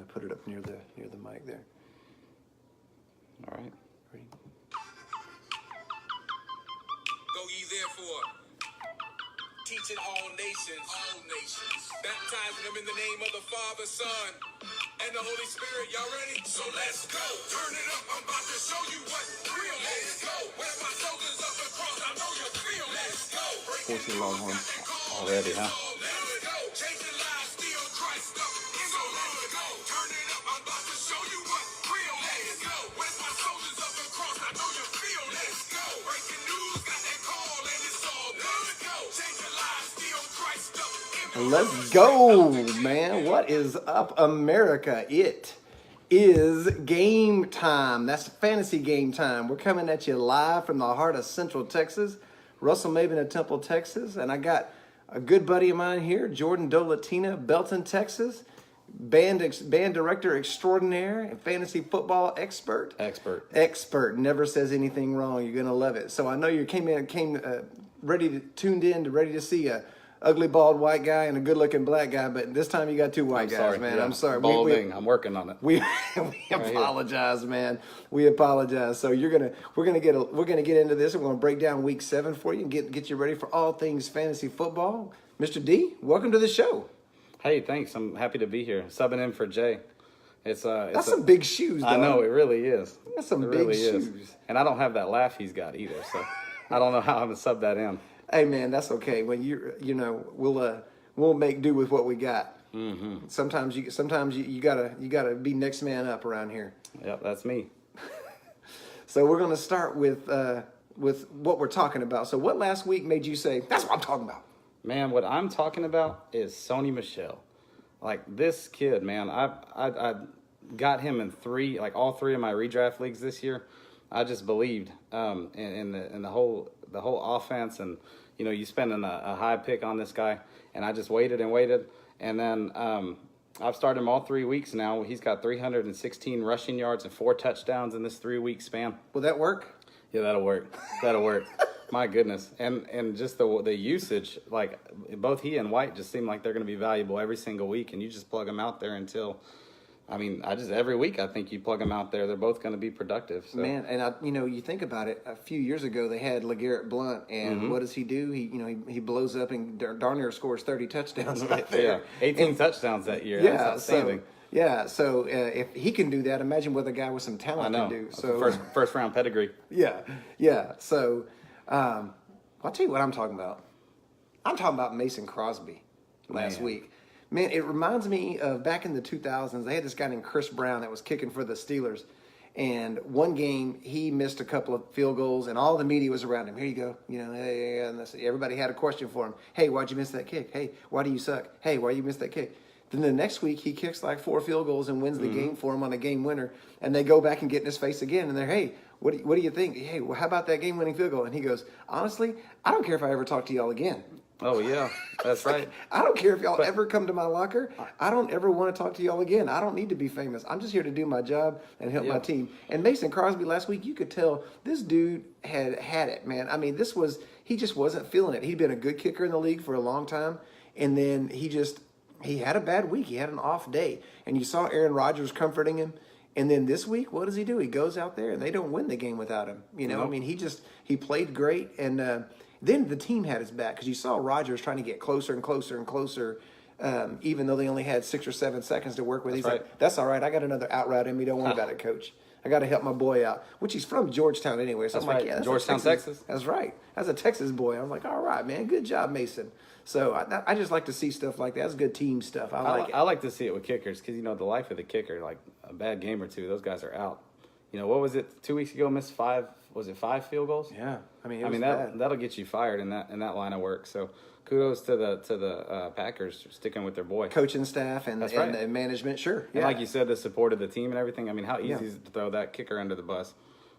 put it up near the mic there. All right. Ready? Go ye therefore, teaching all nations, baptizing them in the name of the Father, Son, and the Holy Spirit. Y'all ready? So let's go. Turn it up. I'm about to show you what real is. Go. Where my shoulders up across, I know you feel. Let's go. Forcing Longhorn already, huh? Let's go. Changing lives, still Christ up. So let's go. Turn it up. I'm about to show you what real is. Go. Where my shoulders up across, I know you feel. Let's go. Breaking news, got that call, and it's all good. Let's go. Changing lives, still Christ up. Let's go, man. What is up, America? It is game time. That's fantasy game time. We're coming at you live from the heart of Central Texas, Russell Maven of Temple, Texas. And I got a good buddy of mine here, Jordan Dolotina, Belton, Texas, band director extraordinaire and fantasy football expert. Expert. Never says anything wrong. You're going to love it. So I know you came tuned in, ready to see a ugly bald white guy and a good looking black guy, but this time you got two white guys, man. Yeah. I'm sorry. Balding. I'm working on it. We apologize, man. We apologize. So we're gonna get into this, and we're gonna break down week 7 for you and get you ready for all things fantasy football. Mr. D, welcome to the show. Hey, thanks. I'm happy to be here. Subbing in for Jay. That's some big shoes, dog. I know, it really is. That's some big shoes. And I don't have that laugh he's got either, so I don't know how I'm gonna sub that in. Hey man, that's okay. When we'll make do with what we got. Mm-hmm. Sometimes you gotta be next man up around here. Yep, that's me. So we're gonna start with what we're talking about. So what last week made you say that's what I'm talking about? Man, what I'm talking about is Sony Michel. Like this kid, man. I got him in all three of my redraft leagues this year. I just believed in the whole offense, and you spending a high pick on this guy, and I just waited, and then I've started him all 3 weeks now. He's got 316 rushing yards and 4 touchdowns in this 3-week span. Will that work? Yeah, that'll work. My goodness, and just the usage, like both he and White just seem like they're going to be valuable every single week, and you just plug them out there until. Every week I think you plug them out there, they're both going to be productive. So. Man, and you think about it. A few years ago they had LeGarrette Blount, and what does he do? He blows up and darn near scores 30 touchdowns right there. Yeah, 18 touchdowns that year. Yeah, that's outstanding. So if he can do that, imagine what the guy with some talent can do. So first round pedigree. Yeah. So I'll tell you what I'm talking about. I'm talking about Mason Crosby last week. Man, it reminds me of back in the 2000s. They had this guy named Chris Brown that was kicking for the Steelers. And one game, he missed a couple of field goals, and all the media was around him. Here you go. And everybody had a question for him. Hey, why'd you miss that kick? Hey, why do you suck? Hey, why you miss that kick? Then the next week, he kicks like 4 field goals and wins the game for him on a game winner. And they go back and get in his face again. And they're, hey, what do you think? Hey, well, how about that game-winning field goal? And he goes, honestly, I don't care if I ever talk to y'all again. Oh, yeah, that's right. I don't care if y'all ever come to my locker. I don't ever want to talk to y'all again. I don't need to be famous. I'm just here to do my job and help my team. And Mason Crosby last week, you could tell this dude had it, man. He just wasn't feeling it. He'd been a good kicker in the league for a long time. And then he had a bad week. He had an off day. And you saw Aaron Rodgers comforting him. And then this week, what does he do? He goes out there and they don't win the game without him. He played great. And, then the team had his back because you saw Rodgers trying to get closer and closer and closer, even though they only had 6 or 7 seconds to work with. He's like, that's all right. I got another out route in me. Don't worry about it, coach. I got to help my boy out, which he's from Georgetown anyway. So that's I'm right. like, yeah, Georgetown, Texas. That's right. As a Texas boy, I'm like, all right, man, good job, Mason. So I just like to see stuff like that. That's good team stuff. I like it. I like to see it with kickers because, the life of the kicker, like a bad game or two, those guys are out. What was it 2 weeks ago? Missed 5. Was it 5 field goals? Yeah, that'll get you fired in that line of work. So kudos to the Packers sticking with their boy, coaching staff and the management. Sure, yeah. And like you said, the support of the team and everything. How easy is it to throw that kicker under the bus?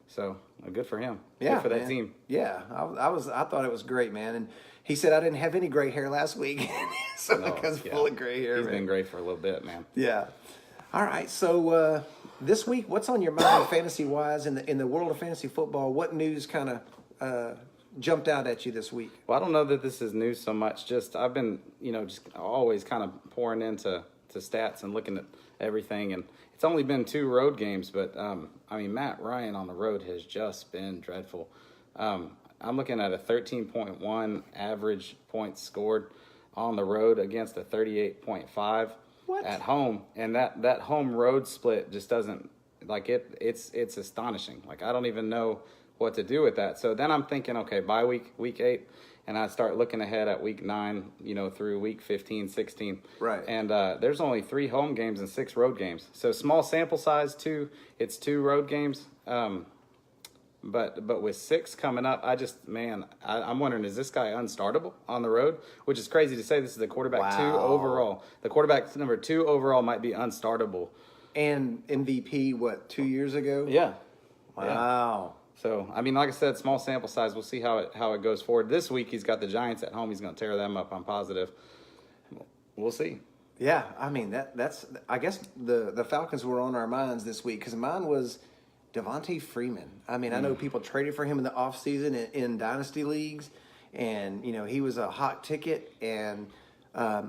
So good for him. Yeah, good for that team. Yeah, I thought it was great, man. And he said I didn't have any gray hair last week, so because full of gray hair. He's been great for a little bit, man. Yeah. All right, so. This week, what's on your mind fantasy-wise in the world of fantasy football? What news kind of jumped out at you this week? Well, I don't know that this is news so much. Just I've been, just always kind of pouring into stats and looking at everything, and it's only been 2 road games, but I mean, Matt Ryan on the road has just been dreadful. I'm looking at a 13.1 average points scored on the road against a 38.5 at home, and that home road split just doesn't it's astonishing. Like, I don't even know what to do with that. So then I'm thinking, okay, bye week 8, and I start looking ahead at week 9, through week 15, 16. Right. And there's only 3 home games and 6 road games. So small sample size, it's 2 road games. But with 6 coming up, I'm wondering, is this guy unstartable on the road? Which is crazy to say. This is the quarterback 2 overall. The quarterback number 2 overall might be unstartable. And MVP, 2 years ago? Yeah. Wow. Yeah. So, I mean, like I said, small sample size. We'll see how it goes forward. This week, he's got the Giants at home. He's going to tear them up, I'm positive. We'll see. Yeah, I mean, that's I guess the Falcons were on our minds this week, because mine was Devontae Freeman. I mean, I know people traded for him in the offseason in dynasty leagues, and, he was a hot ticket, and I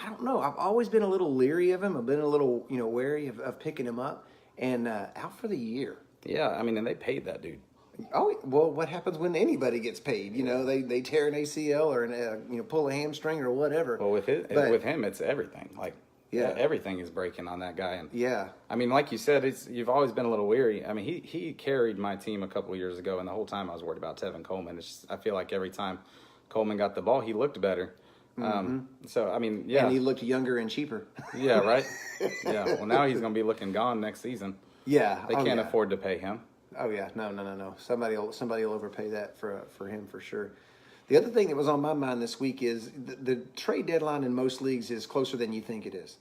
don't know. I've always been a little leery of him. I've been a little, wary of picking him up, and out for the year. Yeah, I mean, and they paid that dude. Oh, well, what happens when anybody gets paid? They tear an ACL or pull a hamstring or whatever. Well, with him, it's everything. Like, yeah, everything is breaking on that guy. And yeah, I mean, like you said, you've always been a little weary. I mean, he carried my team a couple of years ago, and the whole time I was worried about Tevin Coleman. It's just, I feel like every time Coleman got the ball, he looked better. So, I mean, yeah. And he looked younger and cheaper. Yeah, right? Yeah. Well, now he's going to be looking gone next season. Yeah. They can't afford to pay him. Oh, yeah. No. Somebody will overpay that for him for sure. The other thing that was on my mind this week is the trade deadline in most leagues is closer than you think it is.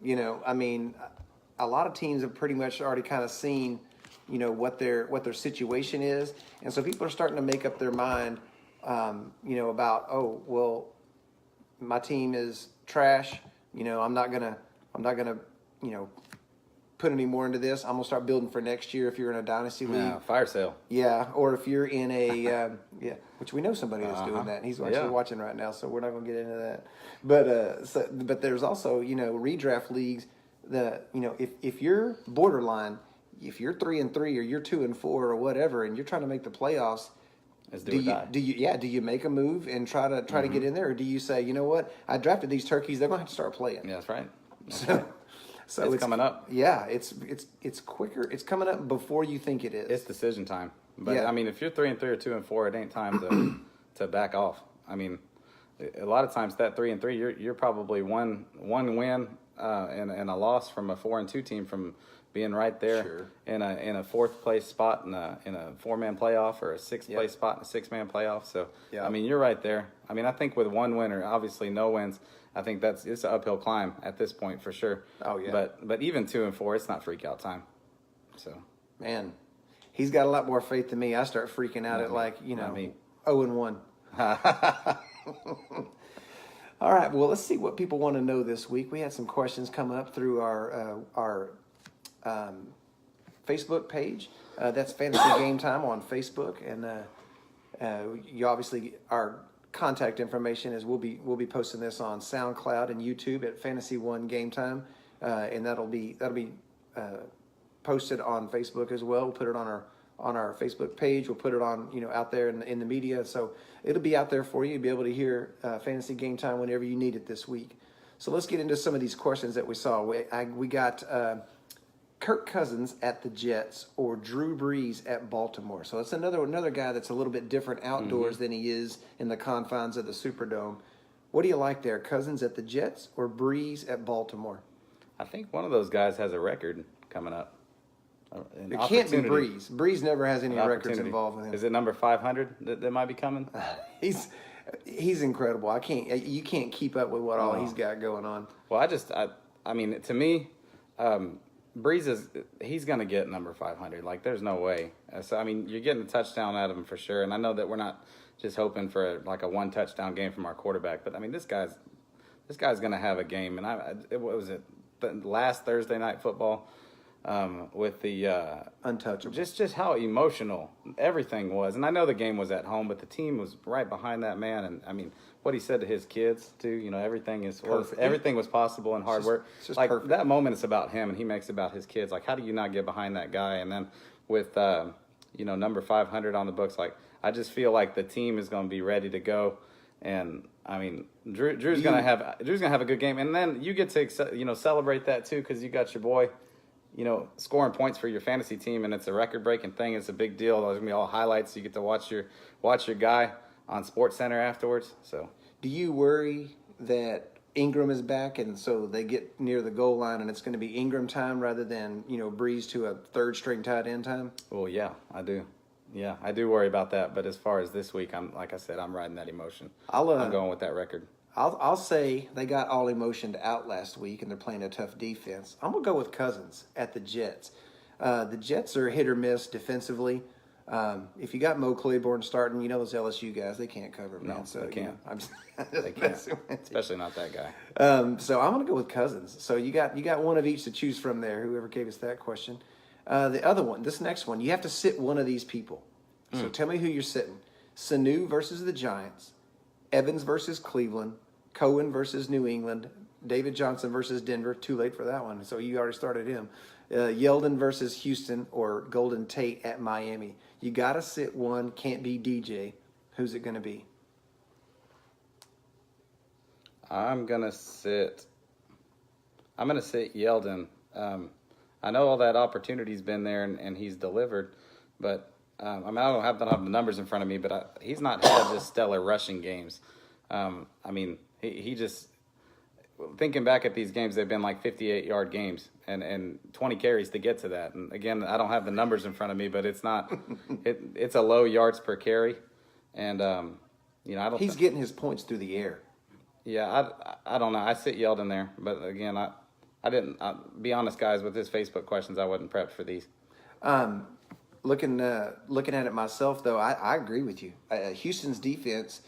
I mean, a lot of teams have pretty much already kind of seen, what their situation is. And so people are starting to make up their mind, about, oh, well, my team is trash. I'm not gonna, put any more into this. I'm gonna start building for next year if you're in a dynasty league. Yeah, fire sale. Yeah, or if you're in a which we know somebody that's doing that. And he's actually watching right now, so we're not gonna get into that. But there's also redraft leagues that if you're borderline, if you're 3-3 or you're 2-4 or whatever, and you're trying to make the playoffs. Do you make a move and try to get in there, or do you say, you know what, I drafted these turkeys, they're going to have to start playing? Yeah, that's right. So it's coming up. Yeah, it's quicker. It's coming up before you think it is. It's decision time. But I mean, if you're 3-3 or 2-4, it ain't time to back off. I mean, a lot of times that 3-3, you're probably one win and a loss from a 4-2 team from being right there in a 4th place spot in a 4-man playoff, or a 6th place spot in a 6-man playoff. So I mean, you're right there. I mean, I think with one winner, obviously no wins, I think it's an uphill climb at this point for sure. Oh yeah. But even 2-4, it's not freak out time. So man, he's got a lot more faith than me. I start freaking out at 0-1. All right. Well, let's see what people want to know this week. We had some questions come up through our Facebook page. That's Fantasy Gametime on Facebook, and you obviously, our contact information is we'll be posting this on SoundCloud and YouTube at Fantasy One Gametime, and that'll be posted on Facebook as well. We'll put it on our Facebook page. We'll put it on out there in the media, so it'll be out there for you. You'll be able to hear Fantasy Gametime whenever you need it this week. So let's get into some of these questions that we saw. We got Kirk Cousins at the Jets or Drew Brees at Baltimore. So that's another guy that's a little bit different outdoors than he is in the confines of the Superdome. What do you like there, Cousins at the Jets or Brees at Baltimore? I think one of those guys has a record coming up. It can't be Brees. Brees never has any records involved with him. Is it number 500 that might be coming? He's incredible. You can't keep up with what all he's got going on. Well, I mean, to me, Brees he's going to get number 500. Like, there's no way. So, I mean, you're getting a touchdown out of him for sure. And I know that we're not just hoping for a 1 touchdown game from our quarterback, but I mean, this guy's going to have a game. And what was it? The last Thursday night football with the untouchable. Just how emotional everything was. And I know the game was at home, but the team was right behind that man. And I mean, what he said to his kids too. You know, everything Perfect. everything was possible in hard work. it's just like perfect. that moment is about him, and he makes it about his kids. Like, how do you not get behind that guy? And then with number 500 on the books, like I just feel like the team is going to be ready to go. And I mean, Drew's gonna have a good game, and then you get to celebrate that too, because you got your boy, scoring points for your fantasy team, and it's a record-breaking thing. It's a big deal. There's gonna be all highlights. You get to watch your guy on Sports Center afterwards. So, do you worry that Ingram is back, and so they get near the goal line, and it's going to be Ingram time rather than Breeze to a third-string tight end time? Well, yeah, I do. Yeah, I do worry about that. But as far as this week, I'm riding that emotion. I'm going with that record. I'll say they got all emotioned out last week, and they're playing a tough defense. I'm going to go with Cousins at the Jets. The Jets are hit or miss defensively. If you got Mo Claiborne starting, those LSU guys, they can't cover, man. No, So they can't. I'm just They can't, especially not that guy. So I'm going to go with Cousins. So you got one of each to choose from there, whoever gave us that question. The other one, this next one, you have to sit one of these people. So tell me who you're sitting. Sanu versus the Giants, Evans versus Cleveland, Cohen versus New England, David Johnson versus Denver. Too late for that one, so you already started him. Yeldon versus Houston, or Golden Tate at Miami. You got to sit one. Can't be DJ. Who's it going to be? I'm gonna sit Yeldon. I know all that opportunity's been there, and he's delivered, but I don't have the numbers in front of me, but he's not had just stellar rushing games. He just, thinking back at these games, they've been like 58-yard games and 20 carries to get to that. And again, I don't have the numbers in front of me, but it's not it's a low yards per carry, and I don't. He's getting his points through the air. Yeah, I don't know. I sit Yeldon there, but again, I didn't. Be honest, guys, with his Facebook questions, I wasn't prepped for these. Looking at it myself, though, I agree with you. Houston's defense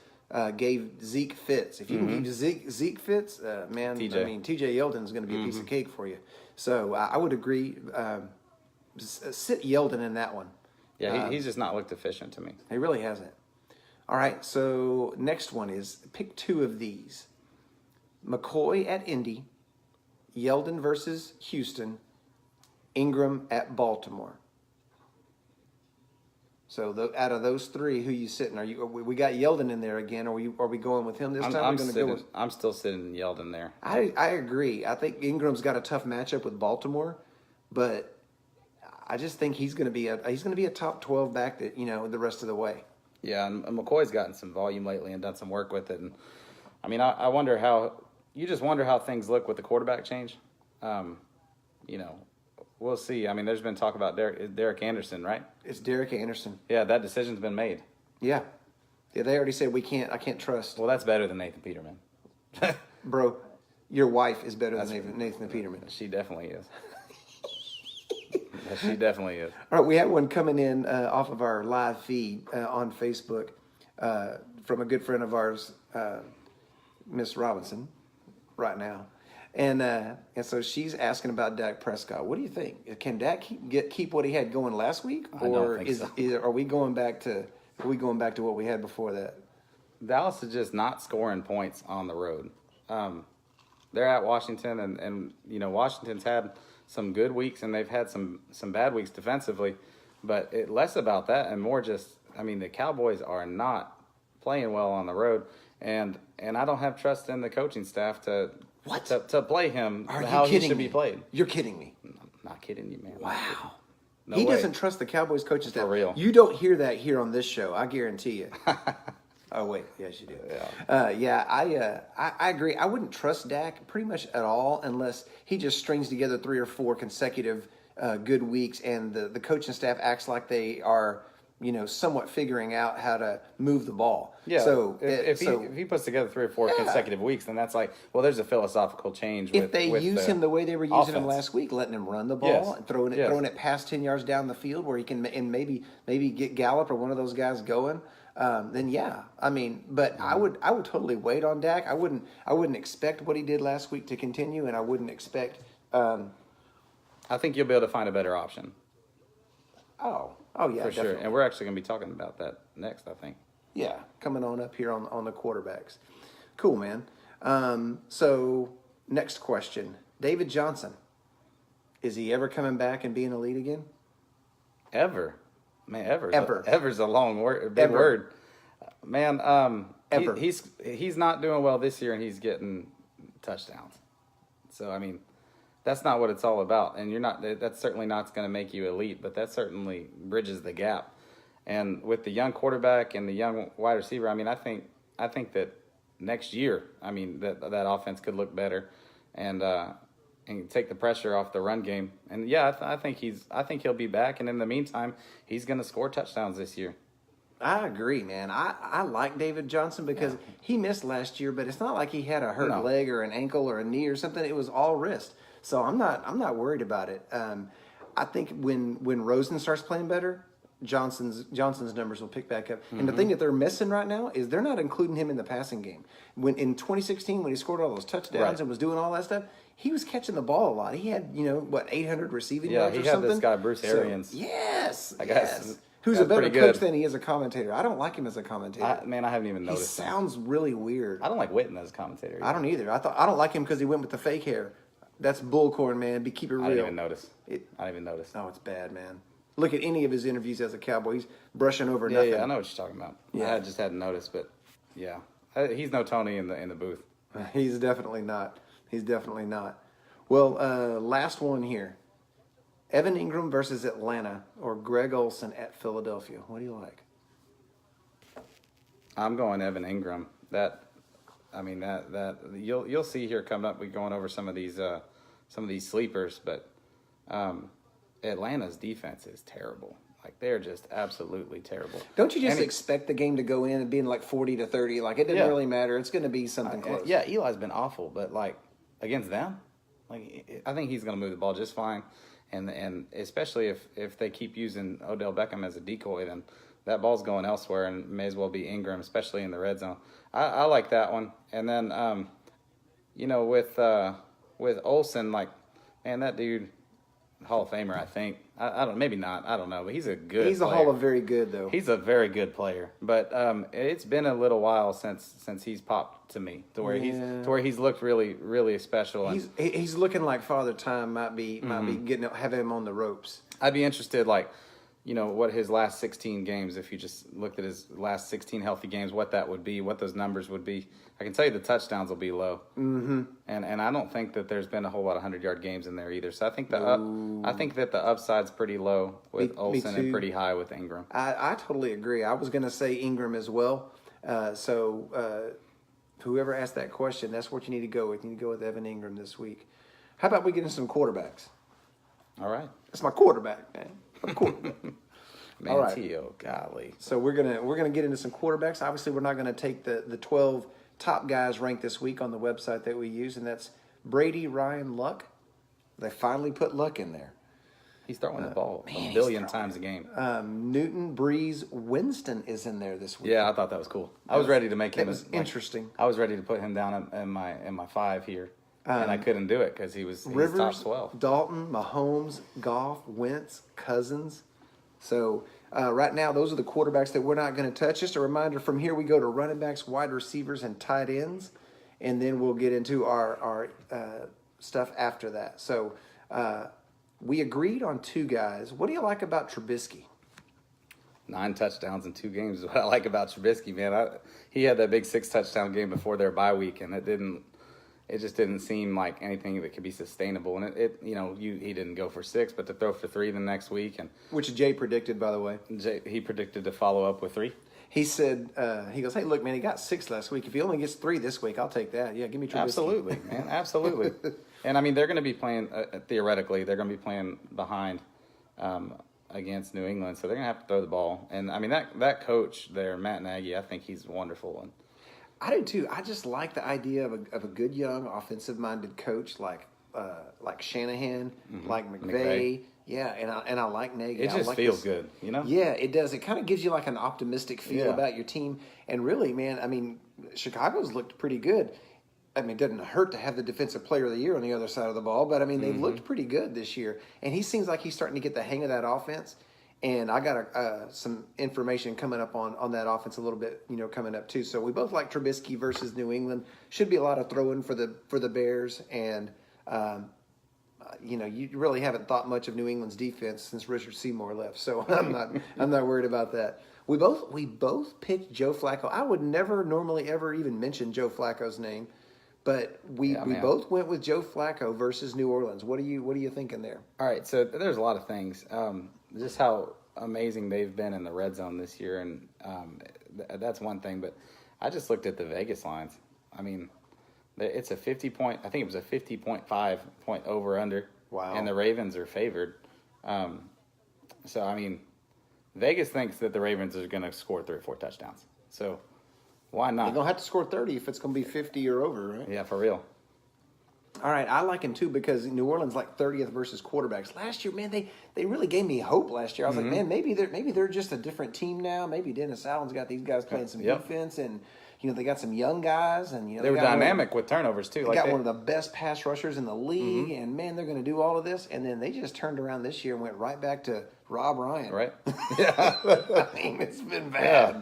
gave Zeke fits. If you can give Zeke fits, man, TJ. TJ Yeldon is going to be a piece of cake for you. So I would agree. Sit Yeldon in that one. Yeah, he's just not looked efficient to me. He really hasn't. All right, so next one is pick two of these. McCoy at Indy, Yeldon versus Houston, Ingram at Baltimore. So out of those three, who you sitting? We got Yeldon in there again? Are we going with him this time? I'm still sitting Yeldon there. I agree. I think Ingram's got a tough matchup with Baltimore, but I just think he's going to be a top 12 back that the rest of the way. Yeah, and McCoy's gotten some volume lately and done some work with it. And I wonder how things look with the quarterback change. We'll see. There's been talk about Derek Anderson, right? It's Derek Anderson. Yeah, that decision's been made. Yeah, they already said I can't trust. Well, that's better than Nathan Peterman. Bro, your wife is better than Nathan Peterman. She definitely is. She definitely is. All right, we had one coming in off of our live feed on Facebook from a good friend of ours, Miss Robinson, right now. And so she's asking about Dak Prescott. What do you think? Can Dak keep what he had going last week, or are we going back to what we had before that? Dallas is just not scoring points on the road. They're at Washington, and Washington's had some good weeks, and they've had some bad weeks defensively. But less about that and more just, the Cowboys are not playing well on the road, and I don't have trust in the coaching staff to play him how he should be played. You're kidding me. I'm not kidding you, man. Wow. No he way. doesn't trust the Cowboys coaching staff. For real. You don't hear that here on this show, I guarantee you. Oh, wait. Yes, you do. Yeah. I agree. I wouldn't trust Dak pretty much at all unless he just strings together 3 or 4 consecutive good weeks and the coaching staff acts like they are, somewhat figuring out how to move the ball. Yeah. So if he puts together 3 or 4 consecutive weeks, then that's like, well, there's a philosophical change. If they use him the way they were using him last week, letting him run the ball, and throwing it past 10 yards down the field where he can and maybe get Gallup or one of those guys going. Then yeah, but I would totally wait on Dak. I wouldn't expect what he did last week to continue, and I wouldn't expect. I think you'll be able to find a better option. Oh yeah, for definitely. sure. And we're actually going to be talking about that next, I think. Yeah, coming on up here on the quarterbacks. Cool, man. So next question. David Johnson. Is he ever coming back and being elite again? Ever. Man, Ever. Ever's a long word, big Ever. word. Man, Ever. he's not doing well this year, and he's getting touchdowns. So I mean, that's not what it's all about. And that's certainly not going to make you elite, but that certainly bridges the gap. And with the young quarterback and the young wide receiver, I mean, I think that next year, I mean, that offense could look better, and take the pressure off the run game. And yeah, I think he'll be back. And in the meantime, he's going to score touchdowns this year. I agree, man. I like David Johnson because he missed last year, but it's not like he had a hurt leg or an ankle or a knee or something. It was all wrist. So I'm not worried about it. I think when Rosen starts playing better, Johnson's numbers will pick back up. And the thing that they're missing right now is they're not including him in the passing game. When in 2016, when he scored all those touchdowns and was doing all that stuff, he was catching the ball a lot. He had 800 receiving yards or something. Yeah, he had this guy Bruce Arians. So, yes, I guess who's a better coach than he is a commentator. I don't like him as a commentator. I haven't even noticed. He sounds really weird. I don't like Witten as a commentator either. I don't either. I don't like him because he went with the fake hair. That's bullcorn, man. Keep it real. I didn't even notice. Oh, it's bad, man. Look at any of his interviews as a Cowboy. He's brushing over nothing. Yeah, I know what you're talking about. Yeah, I just hadn't noticed, but yeah, he's no Tony in the booth. He's definitely not. Well, last one here. Evan Ingram versus Atlanta or Greg Olsen at Philadelphia. What do you like? I'm going Evan Ingram. That you'll see here coming up. We're going over some of these sleepers, but Atlanta's defense is terrible. Like, they're just absolutely terrible. Don't you just expect the game to go in and being like 40-30? Like, it doesn't really matter. It's going to be something close. Yeah, Eli's been awful, but like against them, like I think he's going to move the ball just fine. And especially if they keep using Odell Beckham as a decoy, then that ball's going elsewhere and may as well be Ingram, especially in the red zone. I like that one. And then, with Olsen, like, man, that dude, Hall of Famer, I think. I don't, maybe not. I don't know, but he's a good. He's a player. Hall of Very Good though. He's a very good player, but it's been a little while since he's popped to me to where he's looked really really special. He's looking like Father Time might be having him on the ropes. I'd be interested, like, what his last 16 games, if you just looked at his last 16 healthy games, what that would be, what those numbers would be. I can tell you the touchdowns will be low. Mm-hmm. And I don't think that there's been a whole lot of 100-yard games in there either. So I think that the upside's pretty low with Olsen and pretty high with Ingram. I totally agree. I was going to say Ingram as well. Whoever asked that question, that's what you need to go with. You need to go with Evan Ingram this week. How about we get into some quarterbacks? All right. That's my quarterback, man. My quarterback. Man, all right. T.O., golly. So we're gonna get into some quarterbacks. Obviously, we're not gonna take the 12 top guys ranked this week on the website that we use, and that's Brady, Ryan, Luck. They finally put Luck in there. He's throwing the ball a billion times a game. Newton, Breeze, Winston is in there this week. Yeah, I thought that was cool. I was ready to make him. That was interesting. I was ready to put him down in my 5 here, and I couldn't do it because he's Rivers, top 12. Dalton, Mahomes, Goff, Wentz, Cousins. So right now, those are the quarterbacks that we're not going to touch. Just a reminder, from here we go to running backs, wide receivers, and tight ends, and then we'll get into our stuff after that. So we agreed on 2 guys. What do you like about Trubisky? 9 touchdowns in 2 games is what I like about Trubisky, man. He had that big 6-touchdown game before their bye week, and it just didn't seem like anything that could be sustainable. And he didn't go for 6, but to throw for 3 the next week, and which Jay predicted, by the way. He predicted to follow up with 3. He said, he goes, "Hey, look, man, he got 6 last week. If he only gets 3 this week, I'll take that. Yeah, give me Trubisky." Absolutely, man, absolutely. And I mean, they're going to be playing theoretically. They're going to be playing behind against New England, so they're going to have to throw the ball. And I mean, that coach there, Matt Nagy, I think he's wonderful. And I do too. I just like the idea of a good young offensive-minded coach like Shanahan, like McVay. Yeah, and I like Nagy. It just feels good, Yeah, it does. It kind of gives you like an optimistic feel about your team. And really, man, I mean, Chicago's looked pretty good. I mean, it doesn't hurt to have the Defensive Player of the Year on the other side of the ball, but I mean, they've looked pretty good this year. And he seems like he's starting to get the hang of that offense. And I got some information coming up on that offense a little bit, coming up too. So we both like Trubisky versus New England. Should be a lot of throwing for the Bears, and you really haven't thought much of New England's defense since Richard Seymour left. So I'm not worried about that. We both picked Joe Flacco. I would never normally ever even mention Joe Flacco's name, but we both went with Joe Flacco versus New Orleans. What are you thinking there? All right, so there's a lot of things. Just how amazing they've been in the red zone this year, and that's one thing. But I just looked at the Vegas lines. I mean, it's a 50-point. I think it was a 50.5 point over under. Wow. And the Ravens are favored. So I mean, Vegas thinks that the Ravens are going to score 3 or 4 touchdowns. So why not? They're going to have to score 30 if it's going to be 50 or over, right? Yeah, for real. All right, I like him too because New Orleans like 30th versus quarterbacks. Last year, man, they really gave me hope last year. I was like, man, maybe they're just a different team now. Maybe Dennis Allen's got these guys playing some defense, and they got some young guys, and they were dynamic with turnovers too. They got one of the best pass rushers in the league, and man, they're going to do all of this. And then they just turned around this year and went right back to Rob Ryan. Right? Yeah, I mean, it's been bad. Yeah.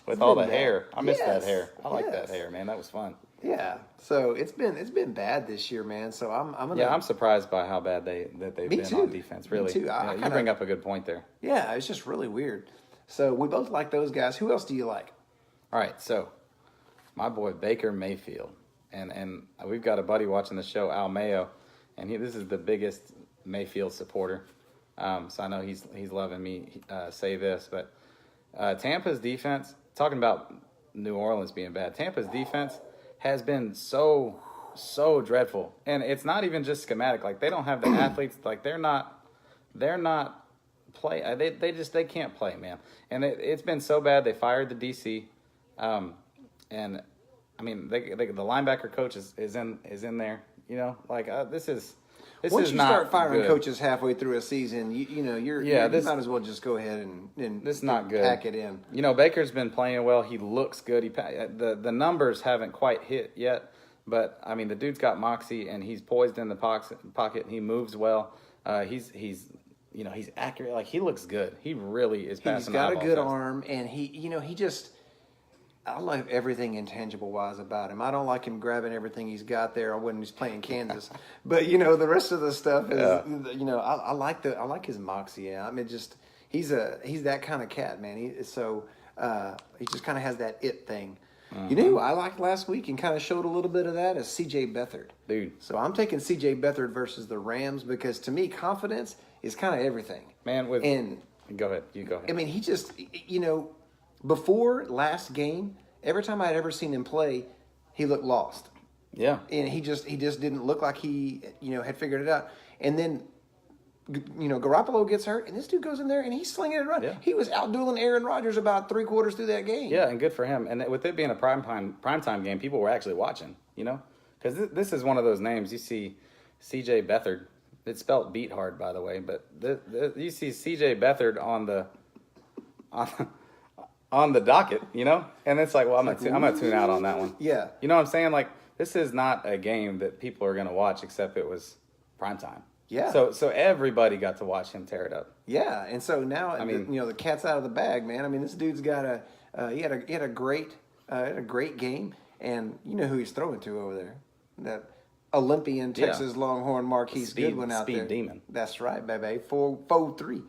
With all the hair, I miss that hair. I like that hair, man. That was fun. Yeah, so it's been bad this year, man. So I'm surprised by how bad they've been on defense. Really, me too. You bring up a good point there. Yeah, it's just really weird. So we both like those guys. Who else do you like? All right, so my boy Baker Mayfield, and we've got a buddy watching the show, Al Mayo, and this is the biggest Mayfield supporter. So I know he's loving me say this, but Tampa's defense. Talking about New Orleans being bad, Tampa's defense has been so dreadful, and it's not even just schematic. Like they don't have the athletes. Like they're not play. They can't play, man. And it's been so bad. They fired the DC, and I mean the linebacker coach is in there. This is. Once you not start firing good. Coaches halfway through a season, you might as well just go ahead and this is not good. Pack it in. Baker's been playing well. He looks good. The numbers haven't quite hit yet, but I mean the dude's got moxie and he's poised in the pocket. He moves well. He's accurate. Like he looks good. He really is passing. He's got a good arm, and he just. I like everything intangible wise about him. I don't like him grabbing everything he's got there when he's playing Kansas. But the rest of the stuff is I like his moxie. Yeah, I mean he's that kind of cat, man. He just kind of has that it thing. Mm-hmm. You know who I liked last week and kind of showed a little bit of that is C.J. Beathard. Dude. So I'm taking C.J. Beathard versus the Rams because to me confidence is kind of everything. Man, go ahead. You go ahead. I mean he just before last game, every time I'd ever seen him play, he looked lost. Yeah. And he just didn't look like he, had figured it out. And then, Garoppolo gets hurt, and this dude goes in there, and he's slinging it around. Yeah. He was outdueling Aaron Rodgers about 3/4 through that game. Yeah, and good for him. And with it being a primetime game, people were actually watching, Because this is one of those names. You see C.J. Beathard. It's spelled beat hard, by the way. But you see C.J. Beathard on the docket, and it's like, well, I'm gonna tune out on that one. Yeah, you know what I'm saying? Like, this is not a game that people are gonna watch, except it was primetime. Yeah. So everybody got to watch him tear it up. Yeah, and so now the cat's out of the bag, man. I mean, this dude's got he had a great game, and you know who he's throwing to over there, that Olympian Texas Longhorn Marquise Goodwin out there. Speed demon. That's right, baby. 4-3.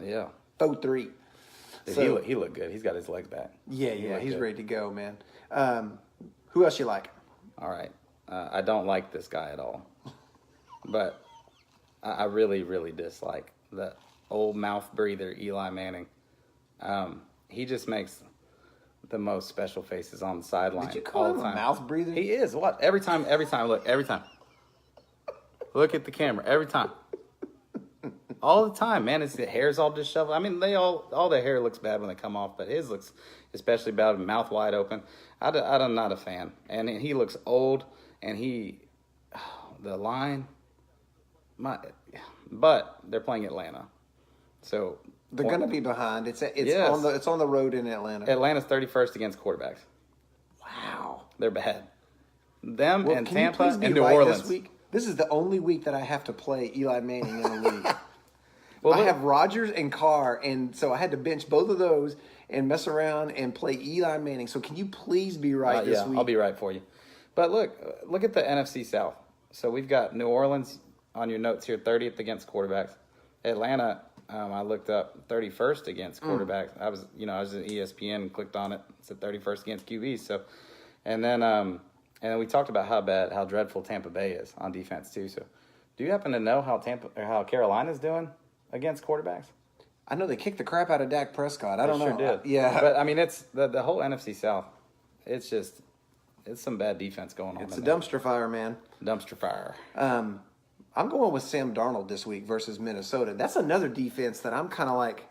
Yeah. 4-3. So, he looked good. He's got his legs back. Yeah, he's ready to go, man. Who else you like? All right. I don't like this guy at all. But I really, really dislike the old mouth breather, Eli Manning. He just makes the most special faces on the sideline. Did you call him a mouth breather? He is. What? Every time. Look, every time. Look at the camera. Every time. All the time, man. The hair's all disheveled. I mean, all their hair looks bad when they come off, but his looks especially bad, mouth wide open. I'm not a fan. And he looks old, and the line, but they're playing Atlanta. So they're going to be behind. It's on the road in Atlanta. Atlanta's 31st against quarterbacks. Wow. They're bad. Them and can Tampa you please be and New right Orleans. This week? This is the only week that I have to play Eli Manning in the league. I have Rodgers and Carr, and so I had to bench both of those and mess around and play Eli Manning. So can you please be right this week? I'll be right for you. But look at the NFC South. So we've got New Orleans on your notes here, 30th against quarterbacks. Atlanta, I looked up 31st against quarterbacks. I was in ESPN and clicked on it. It said 31st against QBs. So, and then we talked about how dreadful Tampa Bay is on defense too. So, do you happen to know how Carolina's doing against quarterbacks? I know they kicked the crap out of Dak Prescott. I don't know. Sure did. Yeah, but I mean, it's the whole NFC South. It's some bad defense going on. It's a dumpster fire, man. Dumpster fire. I'm going with Sam Darnold this week versus Minnesota. That's another defense that I'm kind of like,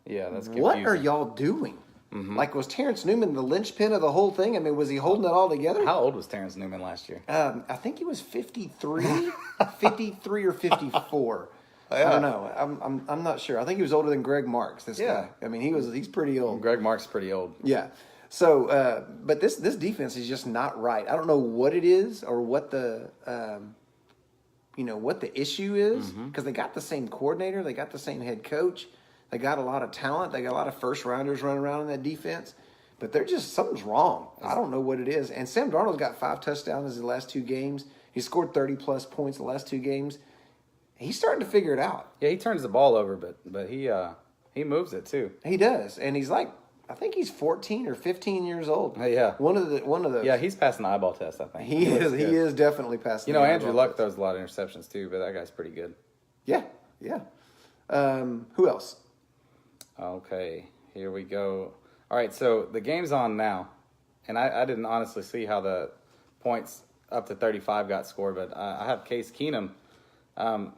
yeah, that's confusing. What are y'all doing? Mm-hmm. Like, was Terrence Newman the linchpin of the whole thing? I mean, was he holding it all together? How old was Terrence Newman last year? I think he was 53, 53 or 54. I don't know. I'm not sure. I think he was older than Greg Marks. This guy. I mean, he's pretty old. Greg Marks is pretty old. Yeah. So, but this defense is just not right. I don't know what it is or what the what the issue is, because they got the same coordinator, they got the same head coach, they got a lot of talent, they got a lot of first rounders running around in that defense, but something's wrong. I don't know what it is. And Sam Darnold's got 5 touchdowns in the last 2 games. He scored 30 plus points the last 2 games. He's starting to figure it out. Yeah, he turns the ball over, but he moves it too. He does, and he's like, I think he's 14 or 15 years old. Yeah. One of those. Yeah, he's passing the eyeball test, I think. He is definitely passing the eyeball test. Andrew Luck throws a lot of interceptions too, but that guy's pretty good. Yeah. Who else? Okay, here we go. All right, so the game's on now, and I didn't honestly see how the points up to 35 got scored, but I have Case Keenum. I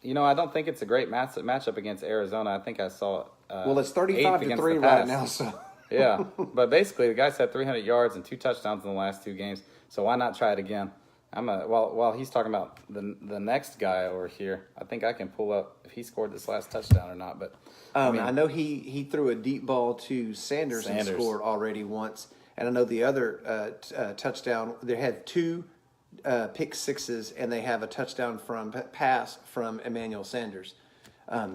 don't think it's a great matchup against Arizona. I think I saw it. Well, it's 35-3 right now, so. Yeah, but basically the guy's had 300 yards and 2 touchdowns in the last 2 games, so why not try it again? While he's talking about the next guy over here, I think I can pull up if he scored this last touchdown or not. But I know he threw a deep ball to Sanders and scored already once, and I know the other touchdown, they had 2 pick sixes, and they have a touchdown pass from Emmanuel Sanders.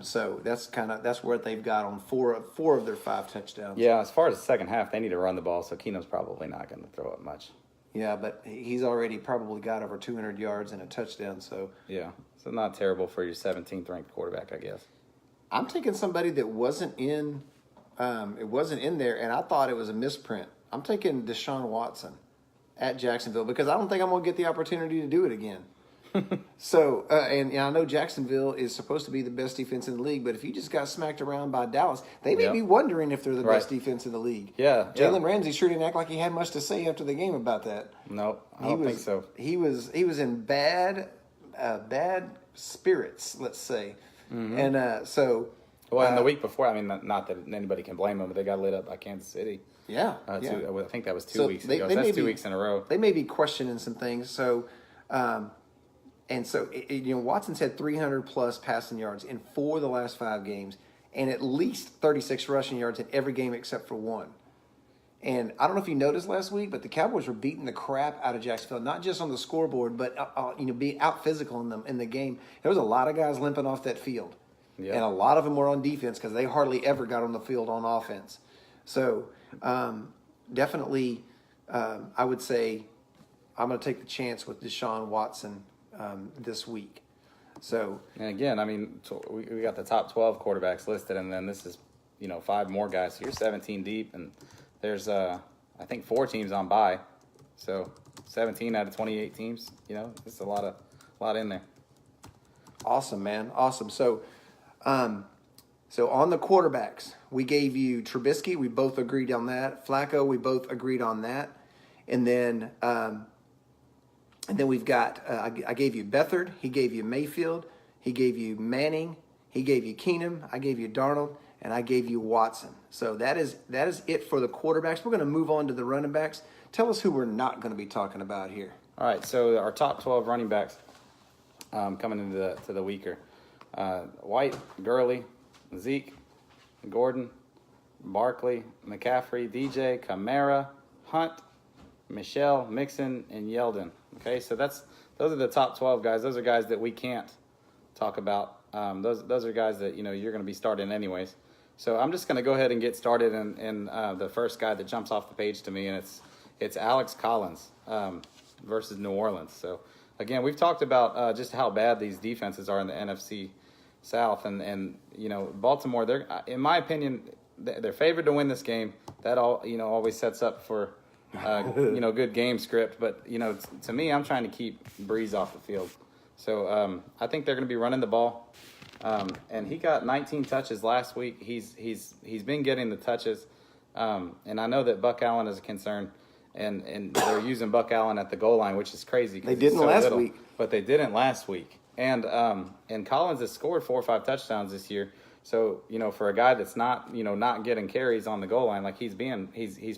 So that's where they've got on 4 of their 5 touchdowns. Yeah, as far as the second half, they need to run the ball, so Keenum's probably not going to throw it much. Yeah, but he's already probably got over 200 yards and a touchdown. So yeah, so not terrible for your 17th ranked quarterback, I guess. I'm taking somebody that wasn't in there, and I thought it was a misprint. I'm taking Deshaun Watson at Jacksonville because I don't think I'm going to get the opportunity to do it again. So, and I know Jacksonville is supposed to be the best defense in the league, but if you just got smacked around by Dallas, they may be wondering if they're the best defense in the league. Yeah. Jalen Ramsey sure didn't act like he had much to say after the game about that. No, I don't think so. He was in bad spirits, let's say. Mm-hmm. And so... Well, and the week before, I mean, not that anybody can blame them, but they got lit up by Kansas City. Yeah. I think that was 2 weeks ago. That's 2 weeks in a row. They may be questioning some things. So... Watson's had 300-plus passing yards in 4 of the last 5 games and at least 36 rushing yards in every game except for 1. And I don't know if you noticed last week, but the Cowboys were beating the crap out of Jacksonville, not just on the scoreboard, but be out physical in the game. There was a lot of guys limping off that field, and a lot of them were on defense because they hardly ever got on the field on offense. So definitely, I would say I'm going to take the chance with Deshaun Watson this week. So, and again, I mean, we got the top 12 quarterbacks listed, and then this is 5 more guys. So you're 17 deep, and there's I think 4 teams on bye, so 17 out of 28 teams. It's a lot in there. Awesome, man, awesome. So, on the quarterbacks, we gave you Trubisky. We both agreed on that. Flacco, we both agreed on that, and then. And then we've got, I gave you Beathard, he gave you Mayfield, he gave you Manning, he gave you Keenum, I gave you Darnold, and I gave you Watson. So that is it for the quarterbacks. We're going to move on to the running backs. Tell us who we're not going to be talking about here. All right, so our top 12 running backs coming into the weaker. White, Gurley, Zeke, Gordon, Barkley, McCaffrey, DJ, Kamara, Hunt, Michelle, Mixon, and Yeldon. Okay, so those are the top 12 guys. Those are guys that we can't talk about Those are guys that you're going to be starting anyways. So I'm just going to go ahead and get started in the first guy that jumps off the page to me, and it's Alex Collins versus New Orleans. So again, we've talked about just how bad these defenses are in the NFC South, and Baltimore. They're, in my opinion, they're favored to win this game. That always sets up for good game script. But to me, I'm trying to keep Breeze off the field. So I think they're going to be running the ball. And he got 19 touches last week. He's been getting the touches, and I know that Buck Allen is a concern, and they're using Buck Allen at the goal line, which is crazy. They didn't last week, but they didn't last week. And Collins has scored 4 or 5 touchdowns this year. So for a guy that's not not getting carries on the goal line, like he's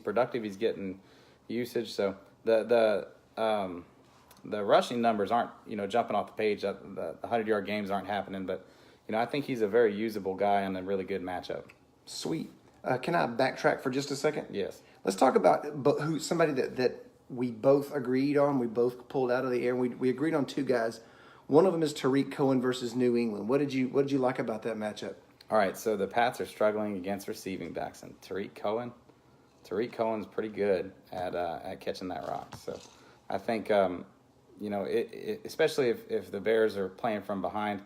productive. He's getting usage. So the rushing numbers aren't jumping off the page. The 100-yard games aren't happening, but I think he's a very usable guy and a really good matchup. Sweet. Can I backtrack for just a second? Yes. Let's talk about somebody that we both agreed on. We both pulled out of the air. We agreed on 2 guys. One of them is Tariq Cohen versus New England. What did you like about that matchup? All right, so the Pats are struggling against receiving backs, and Tariq Cohen's pretty good at catching that rock. So I think especially if the Bears are playing from behind.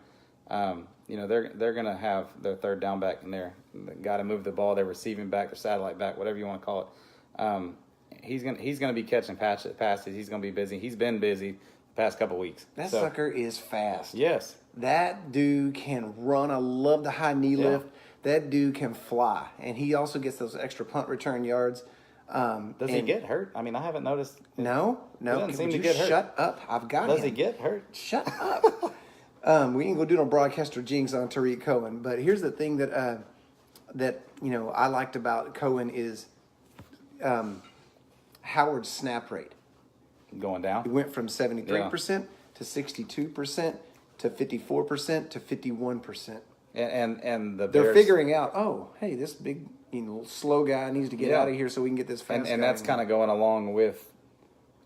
They're going to have their third down back in there. They got to move the ball. Their receiving back, their satellite back, whatever you want to call it. He's going to be catching passes. He's going to be busy. He's been busy the past couple weeks. That sucker is fast. Yes. That dude can run. I love the high knee lift. That dude can fly, and he also gets those extra punt return yards. Does he get hurt? I mean, I haven't noticed. No. He doesn't seem to you get hurt. Shut up. I've got Does him. he get hurt? Shut up. We ain't gonna do no broadcaster jinx on Tariq Cohen, but here's the thing that I liked about Cohen is Howard's snap rate Going down. He went from 73% to 62% to 54% to 51%. And the They're Bears, figuring out, oh, hey, this big slow guy needs to get out of here so we can get this fast guy. And that's kind of going along with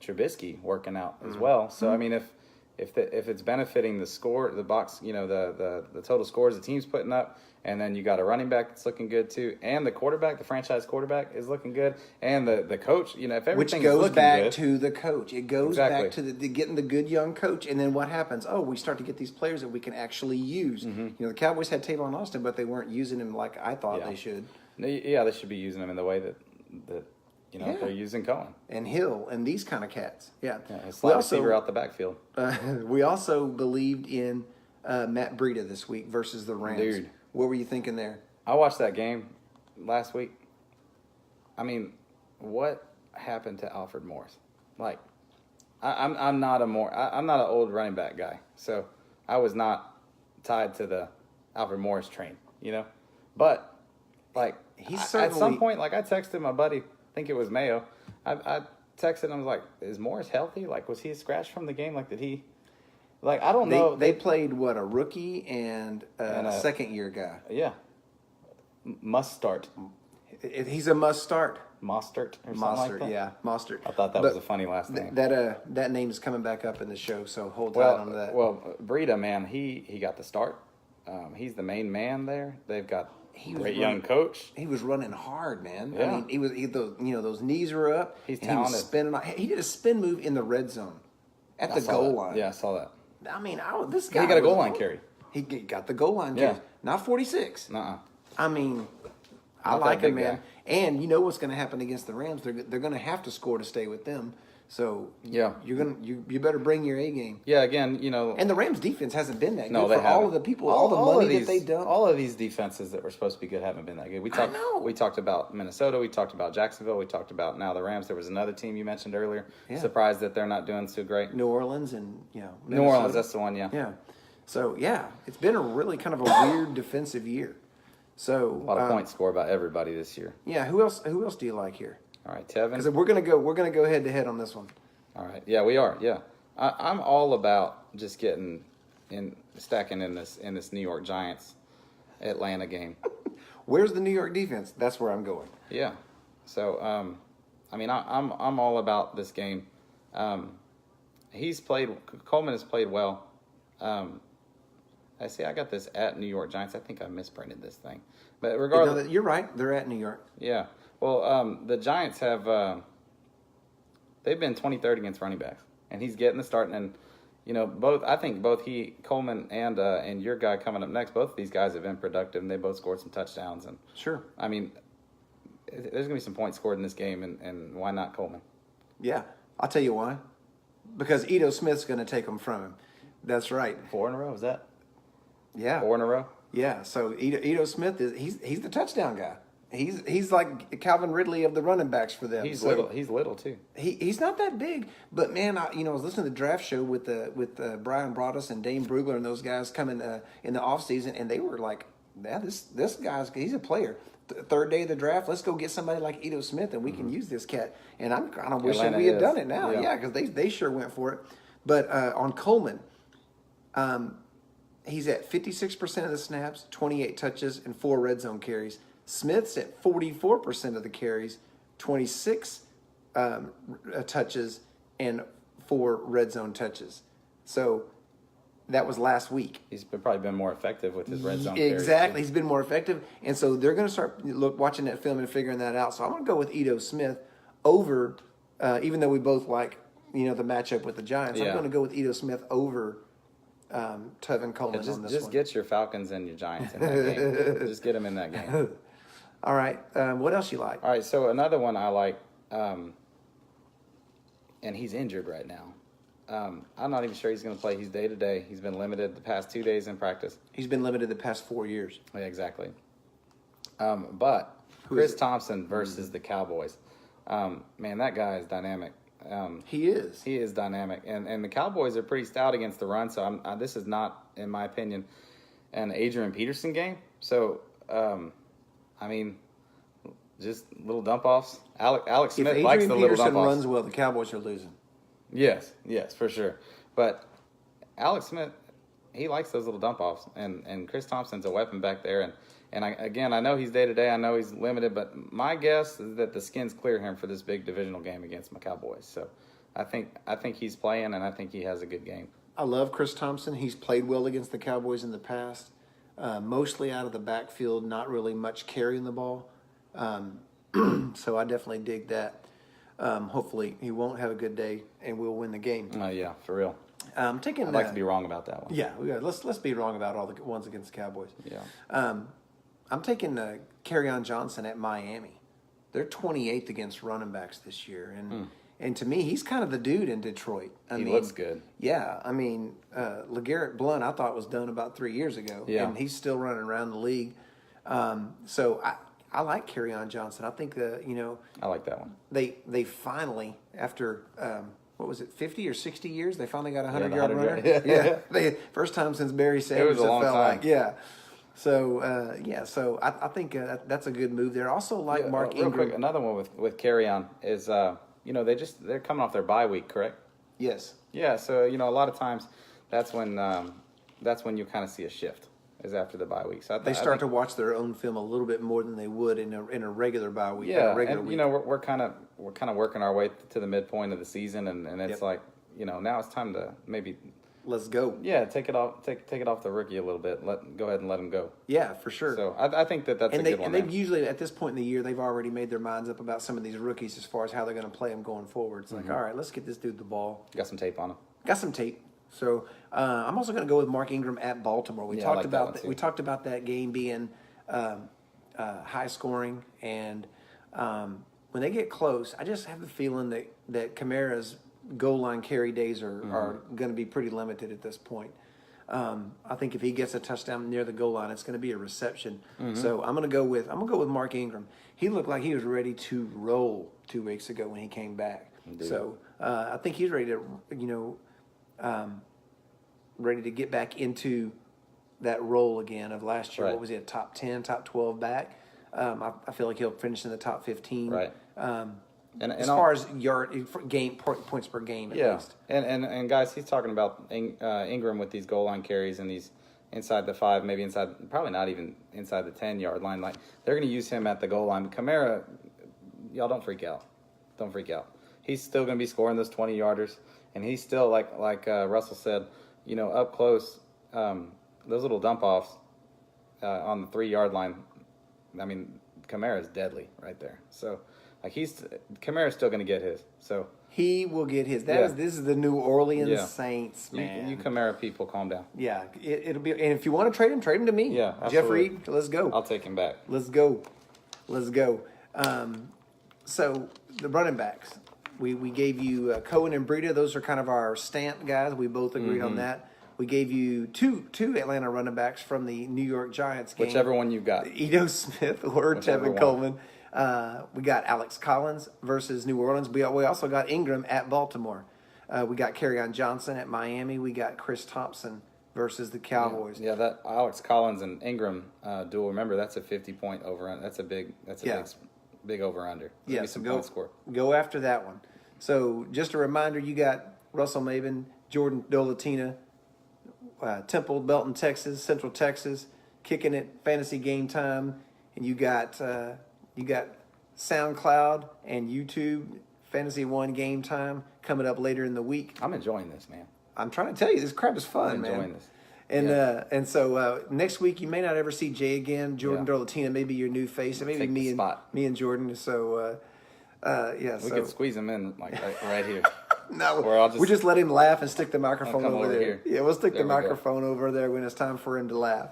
Trubisky working out as well. So I mean, if it's benefiting the score, the box, the total scores the team's putting up, and then you got a running back that's looking good too, and the quarterback, the franchise quarterback, is looking good, and the coach, if everything which goes back good, to the coach. It goes back to the getting the good young coach, and then what happens? Oh, we start to get these players that we can actually use. The Cowboys had Tavon Austin, but they weren't using him like I thought they should. Yeah, they should be using him in the way that they're using Cohen and Hill and these kind of cats. Yeah, a slot receiver out the backfield. We also believed in Matt Breida this week versus the Rams. Dude, what were you thinking there? I watched that game last week. I mean, what happened to Alfred Morris? Like, I'm not an old running back guy, so I was not tied to the Alfred Morris train, But like, at some point, like I texted my buddy, I think it was Mayo. I texted him. I was like, "Is Morris healthy? Like, was he scratched from the game? Like, did he? Like, I don't know." They played a rookie and a second-year guy. Yeah, must start. He's a must start. Mostert or something like that? Yeah, Mostert. I thought that was a funny last name. That name is coming back up in the show, so hold tight on that. Well, Breida, man, he got the start. He's the main man there. They've got great young coach. He was running hard, man. Yeah. I mean, those knees were up. He's talented. He was spinning. He did a spin move in the red zone at the goal line. Yeah, I saw that. I mean, this guy. He got a goal line carry. He got the goal line carry. Not 46. Nuh-uh. I mean, I like him, man. And you know what's going to happen against the Rams? They're going to have to score to stay with them. So you better bring your A game. Yeah, again, And the Rams defense hasn't been that good they for haven't. all of the people, all the money that they dumped. All of these defenses that were supposed to be good haven't been that good. We talked about Minnesota. We talked about Jacksonville. We talked about now the Rams. There was another team you mentioned earlier. Yeah. Surprised that they're not doing so great. New Orleans and Minnesota. New Orleans, that's the one. Yeah. Yeah. So it's been a really kind of a weird defensive year. So a lot of points scored by everybody this year. Yeah. Who else do you like here? All right, Tevin. Because we're gonna go head to head on this one. All right. Yeah, we are. Yeah, I'm all about just stacking in this New York Giants Atlanta game. Where's the New York defense? That's where I'm going. Yeah. So I mean, I'm all about this game. Coleman has played well. I see. I got this at New York Giants. I think I misprinted this thing, but regardless, You're right. They're at New York. yeah. Well, the Giants have they've been 23rd against running backs, and he's getting the start. And both I think both Coleman and your guy coming up next, both of these guys have been productive, and they both scored some touchdowns. And Sure. I mean, there's gonna be some points scored in this game, and why not Coleman? Yeah, I'll tell you why. Because Ito Smith's going to take them from him. That's right. 4 in a row, is that? Yeah. 4 in a row. Yeah. So Ito Smith he's the touchdown guy. He's like Calvin Ridley of the running backs for them. He's little. He's little too. He's not that big, but man, I was listening to the draft show with Brian Broaddus and Dane Brugler and those guys coming in the offseason, and they were like, "Yeah, this he's a player." Third day of the draft, let's go get somebody like Ito Smith, and we can use this cat. And I'm kind of wishing we had done it now, yeah, because they sure went for it. But on Coleman, he's at 56% of the snaps, 28 touches, and 4 red zone carries. Smith's at 44% of the carries, 26 touches, and 4 red zone touches. So that was last week. He's probably been more effective with his red zone carries, Exactly. too. He's been more effective. And so they're going to start watching that film and figuring that out. So I'm going to go with Ito Smith over, even though we both like, the matchup with the Giants. I'm going to go with Ito Smith over Tevin Coleman on this one. Just get your Falcons and your Giants in that game. Just get them in that game. All right. What else you like? All right, so another one I like, and he's injured right now. I'm not even sure he's going to play. He's day-to-day. He's been limited the past 2 days in practice. He's been limited the past 4 years. Yeah, exactly. But Chris Thompson versus the Cowboys. Man, that guy is dynamic. He is. He is dynamic. And the Cowboys are pretty stout against the run, so this is not, in my opinion, an Adrian Peterson game. So, just little dump-offs. Alex Smith likes the little dump-offs. If Adrian Peterson runs well, the Cowboys are losing. Yes, for sure. But Alex Smith, he likes those little dump-offs. And Chris Thompson's a weapon back there. And I know he's day-to-day. I know he's limited. But my guess is that the skin's clear him for this big divisional game against my Cowboys. So I think he's playing, and I think he has a good game. I love Chris Thompson. He's played well against the Cowboys in the past. Mostly out of the backfield, not really much carrying the ball. So I definitely dig that. Hopefully he won't have a good day and we'll win the game. Yeah, for real. I'd like to be wrong about that one. Yeah, let's be wrong about all the ones against the Cowboys. Yeah. I'm taking Kerryon Johnson at Miami. They're 28th against running backs this year, and to me, he's kind of the dude in Detroit. He looks good. Yeah, LeGarrette Blount I thought was done about 3 years ago, and he's still running around the league. So I like Kerryon Johnson. I think I like that one. They finally, after 50 or 60 years, they finally got a 100-yard runner. Yeah. First time since Barry Sanders. It was a long time. So I think that's a good move there. Also like Mark real Ingram. Quick, another one with Kerryon is they're coming off their bye week, correct? Yes. Yeah, so a lot of times that's when you kind of see a shift is after the bye week. So they start to watch their own film a little bit more than they would in a regular bye week. Yeah, regular and week. we're kind of working our way to the midpoint of the season, and it's like now it's time to maybe let's go. Yeah, take it off the rookie a little bit. Go ahead and let him go. Yeah, for sure. So I think that's a good one. And they've usually at this point in the year they've already made their minds up about some of these rookies as far as how they're going to play them going forward. It's like, all right, let's get this dude the ball. Got some tape on him. Got some tape. So I'm also going to go with Mark Ingram at Baltimore. We talked about we talked about that game being high scoring, and when they get close, I just have the feeling that Kamara's goal line carry days are going to be pretty limited at this point. I think if he gets a touchdown near the goal line, it's going to be a reception. So I'm going to go with Mark Ingram. He looked like he was ready to roll 2 weeks ago when he came back. Indeed. So I think he's ready to ready to get back into that role again of last year. Right. What was he, a top 10, top 12 back? I feel like he'll finish in the top 15. Right. As far as points per game, at least. And guys, he's talking about Ingram with these goal line carries and these inside the 5, maybe probably not even inside the 10-yard line. Like they're going to use him at the goal line. Kamara, y'all don't freak out. Don't freak out. He's still going to be scoring those 20-yarders, and he's still like Russell said, up close. those little dump offs on the 3-yard line. I mean, Kamara's deadly right there. So, like Kamara's still going to get his. So he will get his. This is the New Orleans Saints, man. You Kamara people, calm down. Yeah, it'll be. And if you want to trade him to me. Yeah, Jeff absolutely. Reed, let's go. I'll take him back. Let's go. So the running backs, we gave you Cohen and Breida. Those are kind of our stamp guys. We both agreed on that. We gave you two Atlanta running backs from the New York Giants game. Whichever one you got. Edo Smith or Tevin Coleman. We got Alex Collins versus New Orleans. We also got Ingram at Baltimore. We got Kerryon Johnson at Miami. We got Chris Thompson versus the Cowboys. Yeah, that Alex Collins and Ingram duel. Remember, that's a 50-point over. That's a big over under. Yeah, some point score. Go after that one. So just a reminder, you got Russell Maben, Jordan Dolotina, Temple, Belton, Texas, Central Texas, kicking it, Fantasy Gametime, and you got SoundCloud and YouTube, Fantasy One Gametime coming up later in the week. I'm enjoying this, man. I'm trying to tell you, this crap is fun, I'm man. enjoying this. And so next week you may not ever see Jay again. Jordan Dolotina may be your new face. It may be me and Jordan. So we could squeeze him in like right here. No, or we just let him laugh and stick the microphone over there. here. Yeah, we'll stick the microphone over there when it's time for him to laugh.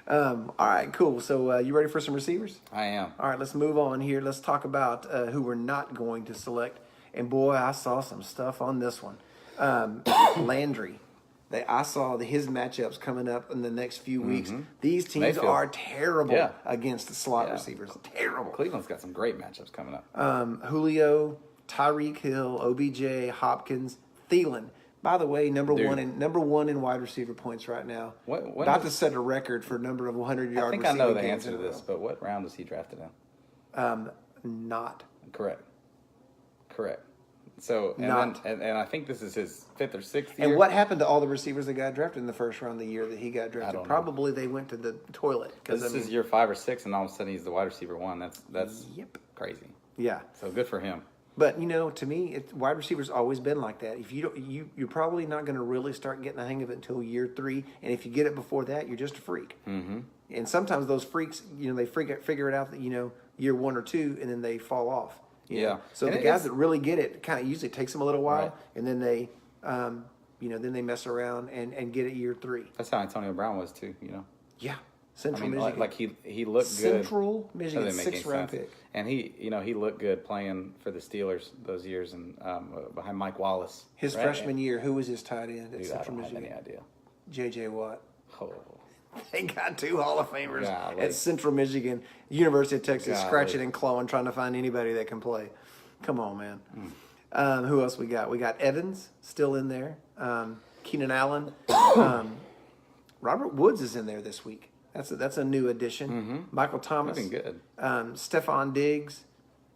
All right, cool. So you ready for some receivers? I am. All right, let's move on here. Let's talk about who we're not going to select. And boy, I saw some stuff on this one. Landry. I saw his matchups coming up in the next few weeks. These teams are terrible against the slot receivers. Terrible. Cleveland's got some great matchups coming up. Julio, Tyreek Hill, OBJ, Hopkins, Thielen. By the way, number one in wide receiver points right now. About to set a record for number of 100-yard. I think I know the answer to this, but what round was he drafted in? Not correct. So and I think this is his 5th or 6th year. And what happened to all the receivers that got drafted in the first round the year that he got drafted? I don't know. Probably they went to the toilet. This is year 5 or 6, and all of a sudden he's the wide receiver 1. That's crazy. Yeah. So good for him. But to me, wide receiver's always been like that. If you don't, you're probably not going to really start getting the hang of it until year 3. And if you get it before that, you're just a freak. Mm-hmm. And sometimes those freaks, they figure it out that year 1 or 2, and then they fall off. You know? So and the guys that really get it, kind of usually takes them a little while, and then they, then they mess around and get it year 3. That's how Antonio Brown was too. Yeah. Central Michigan. Like he looked good. Central Michigan, 6th-round pick. And he looked good playing for the Steelers those years and behind Mike Wallace. His freshman year, who was his tight end at Central I don't Michigan? have any idea. J.J. Watt. Oh. They got 2 Hall of Famers at Central Michigan, University of Texas, scratching and clawing, trying to find anybody that can play. Come on, man. Who else we got? We got Evans still in there. Keenan Allen. Robert Woods is in there this week. That's a new addition. Mm-hmm. Michael Thomas. Looking good. Stephon Diggs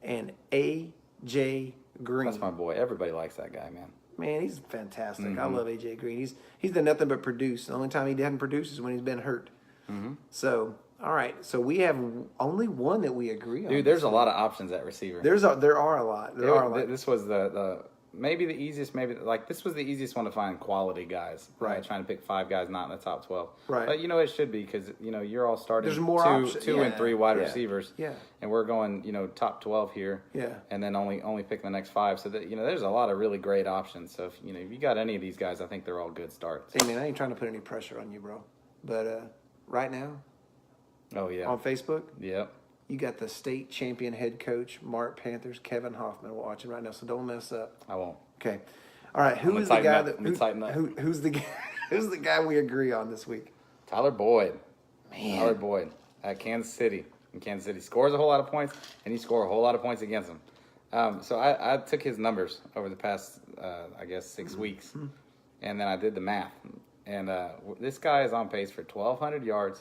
and A.J. Green. That's my boy. Everybody likes that guy, man. Man, he's fantastic. Mm-hmm. I love A.J. Green. He's done nothing but produce. The only time he hadn't produced is when he's been hurt. Mm-hmm. So, all right. So we have only one that we agree on. Dude, there's a lot of options at receiver. There are a lot. This was the maybe the easiest. This was the easiest one to find quality guys. Right. Trying to pick 5 guys not in the top 12. Right. But it should be because you're all starting. There's more two and 3 wide receivers. Yeah. And we're going top 12 here. Yeah. And then only picking the next 5. So that there's a lot of really great options. So if you got any of these guys, I think they're all good starts. Hey man, I ain't trying to put any pressure on you, bro. But right now. Oh yeah. On Facebook. Yep. You got the state champion head coach, Mark Panthers, Kevin Hoffman watching right now, so don't mess up. I won't. Okay. All right. Who's the guy we agree on this week? Tyler Boyd. Man. Tyler Boyd at Kansas City. In Kansas City scores a whole lot of points, and he scored a whole lot of points against them. So I took his numbers over the past 6 weeks, and then I did the math. And this guy is on pace for 1,200 yards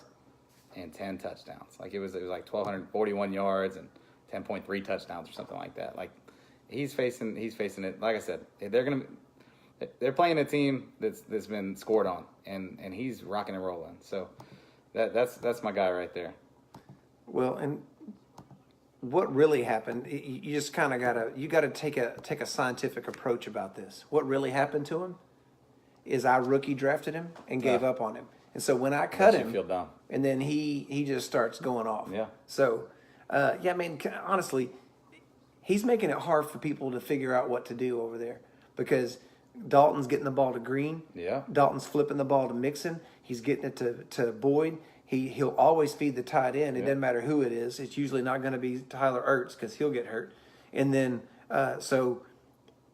and 10 touchdowns. Like it was like 1,241 yards and 10.3 touchdowns or something like that. Like he's facing it. Like I said, they're playing a team that's been scored on, and he's rocking and rolling. So that's my guy right there. Well, and what really happened? You just kind of gotta take a scientific approach about this. What really happened to him is our rookie drafted him and gave up on him. And so when I cut You him, feel dumb. and then he just starts going off. Yeah. So, yeah, I mean, honestly, he's making it hard for people to figure out what to do over there because Dalton's getting the ball to Green. Yeah. Dalton's flipping the ball to Mixon. He's getting it to Boyd. He'll always feed the tight end. It doesn't matter who it is. It's usually not going to be Tyler Ertz because he'll get hurt. And then so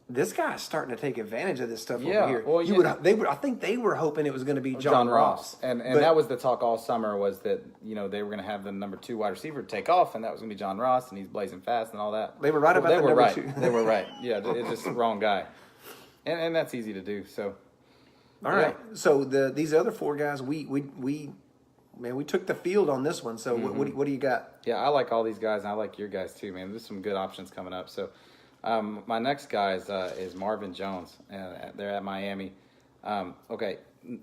this guy's starting to take advantage of this stuff over here. Well, I think they were hoping it was going to be John Ross. And But- that was the talk all summer was that, they were going to have the number 2 wide receiver take off, and that was going to be John Ross, and he's blazing fast and all that. They were right about they the were number right. 2. They were right. Yeah, it's just the wrong guy. And that's easy to do, so. All right. So these other 4 guys, we took the field on this one. So what do you got? Yeah, I like all these guys, and I like your guys too, man. There's some good options coming up. So, my next guy is Marvin Jones, and they're at Miami. Okay,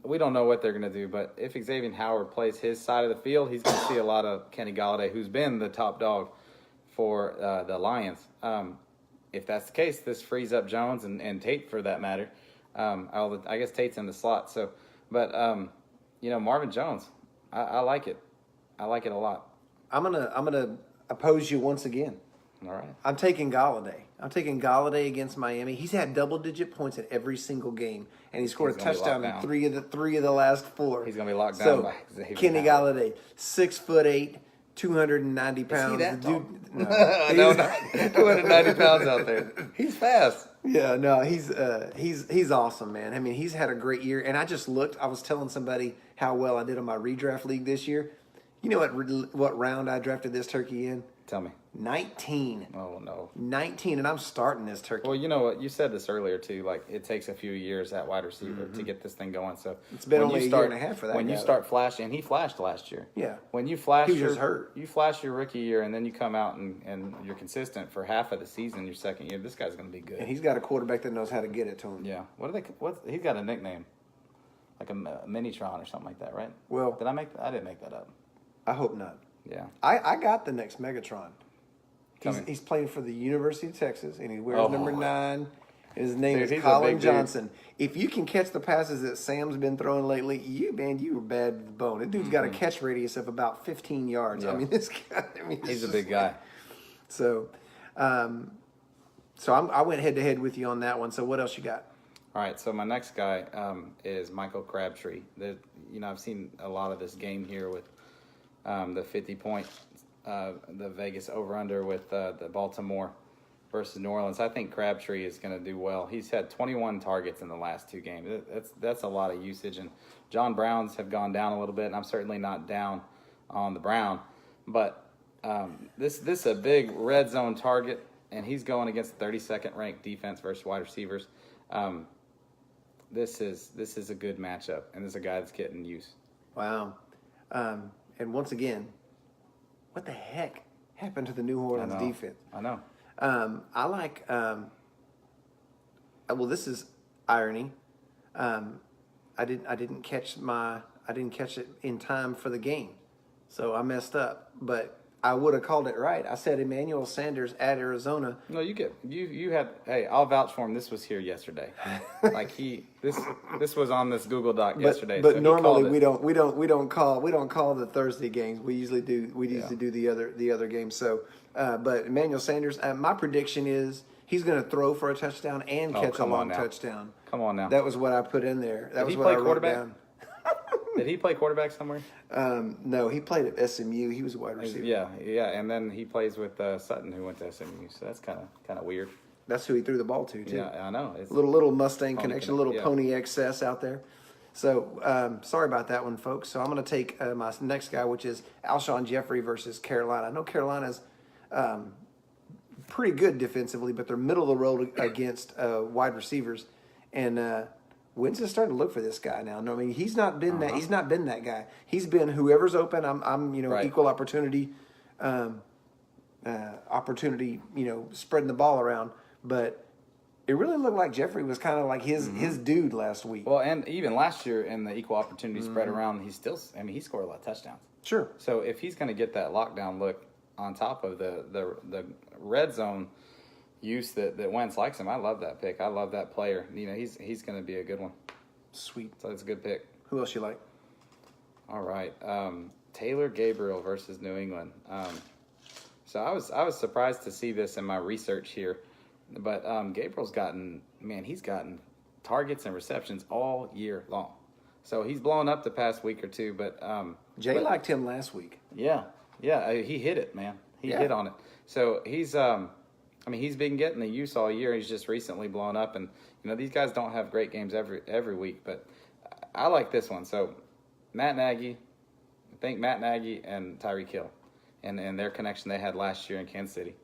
we don't know what they're going to do, but if Xavier Howard plays his side of the field, he's going to see a lot of Kenny Galladay, who's been the top dog for the Lions. If that's the case, this frees up Jones and Tate for that matter. I guess Tate's in the slot. So, but Marvin Jones. I like it. I like it a lot. I'm gonna oppose you once again. All right. I'm taking Galladay. I'm taking Galladay against Miami. He's had double-digit points in every single game, and he scored a touchdown in three of the last 4. He's gonna be locked down by Xavier Kenny Howard. Galladay, 6'8", 290 pounds. Is he that tall? No, not 290 pounds out there. He's fast. Yeah, no, he's awesome, man. I mean, he's had a great year, and I just looked. I was telling somebody how well I did on my redraft league this year. You know what round I drafted this turkey in? Tell me. 19. Oh no. 19, and I'm starting this turkey. Well, you know what? You said this earlier too. Like it takes a few years at wide receiver to get this thing going. So It's been when only you a start, year and a half for that When guy, you start flashing, and he flashed last year. Yeah. When you flash, He was just hurt. You flash your rookie year, and then you come out and you're consistent for half of the season. Your second year, this guy's going to be good. And he's got a quarterback that knows how to get it to him. Yeah. What he's got a nickname, like a Minitron or something like that, right? Well, I didn't make that up. I hope not. Yeah. I got the next Megatron. He's playing for the University of Texas, and he wears number 9. And his name Dude, is he's a Colin big dude. Johnson. If you can catch the passes that Sam's been throwing lately, you were bad with the bone. That dude's got a catch radius of about 15 yards. Yeah. I mean, this guy. He's a big guy. So, I went head to head with you on that one. So, what else you got? All right, so my next guy is Michael Crabtree. I've seen a lot of this game here with the 50 point, the Vegas over-under with the Baltimore versus New Orleans. I think Crabtree is going to do well. He's had 21 targets in the last 2 games. That's a lot of usage. And John Brown's have gone down a little bit, and I'm certainly not down on the Brown. But this is a big red zone target, and he's going against the 32nd ranked defense versus wide receivers. This is a good matchup, and this is a guy that's getting use. Wow. And once again, what the heck happened to the New Orleans defense? I know. I like. Well, this is irony. I didn't catch it in time for the game, so I messed up. But I would have called it right. I said Emmanuel Sanders at Arizona. No, you had. Hey, I'll vouch for him. This was here yesterday. Like this was on this Google Doc yesterday. But so normally we don't call the Thursday games. We usually do. We usually do the other games. So, but Emmanuel Sanders. My prediction is he's going to throw for a touchdown and catch a long touchdown. Come on now. That was what I put in there. That Did was he what play I wrote quarterback? down. Did he play quarterback somewhere? No, he played at SMU. He was a wide receiver. Yeah, and then he plays with Sutton, who went to SMU. So that's kind of weird. That's who he threw the ball to, too. Yeah, I know. It's Little Mustang connection, a little yeah. Pony XS out there. So, sorry about that one, folks. So I'm going to take my next guy, which is Alshon Jeffrey versus Carolina. I know Carolina's pretty good defensively, but they're middle of the road against wide receivers. And Wentz is starting to look for this guy now. No, I mean he's not been that. He's not been that guy. He's been whoever's open. I'm Right. equal opportunity, spreading the ball around. But it really looked like Jeffrey was kind of like his dude last week. Well, and even last year in the equal opportunity spread around, he scored a lot of touchdowns. Sure. So if he's going to get that lockdown look on top of the red zone use that Wentz likes him, I love that pick. I love that player. He's going to be a good one. Sweet. So it's a good pick. Who else you like? All right. Taylor Gabriel versus New England. So I was surprised to see this in my research here, but Gabriel's he's gotten targets and receptions all year long. So he's blown up the past week or two, but Jay liked him last week. yeah, he hit it, man. He hit on it. So he's he's been getting the use all year. He's just recently blown up, and these guys don't have great games every week, but I like this one. So Matt Nagy and Tyreek Hill, and their connection they had last year in Kansas City.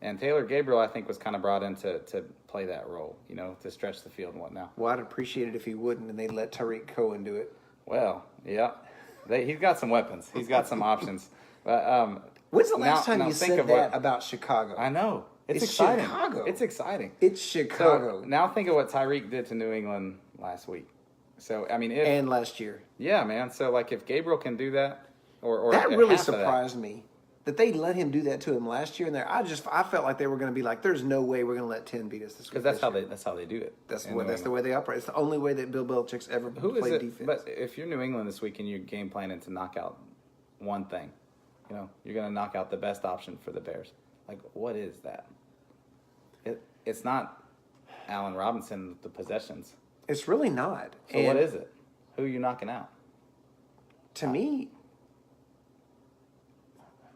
And Taylor Gabriel, I think, was kind of brought in to play that role, to stretch the field and whatnot. Well, I'd appreciate it if he wouldn't, and they'd let Tariq Cohen do it. Well, yeah. He's got some weapons. He's got some options. But when's the last time you said that about Chicago? I know. It's exciting. Chicago. It's exciting. It's Chicago. So now think of what Tyreek did to New England last week. So, and last year. Yeah, man. So, if Gabriel can do that, or that really surprised me that they let him do that to him last year. And I felt like they were going to be like, "There's no way we're going to let 10 beat us this week." Because that's how they do it. That's the way they operate. It's the only way that Bill Belichick's ever played defense. But if you're New England this week and you're game planning to knock out one thing, you're going to knock out the best option for the Bears. What is that? It's not Allen Robinson with the possessions. It's really not. So what is it? Who are you knocking out? To me,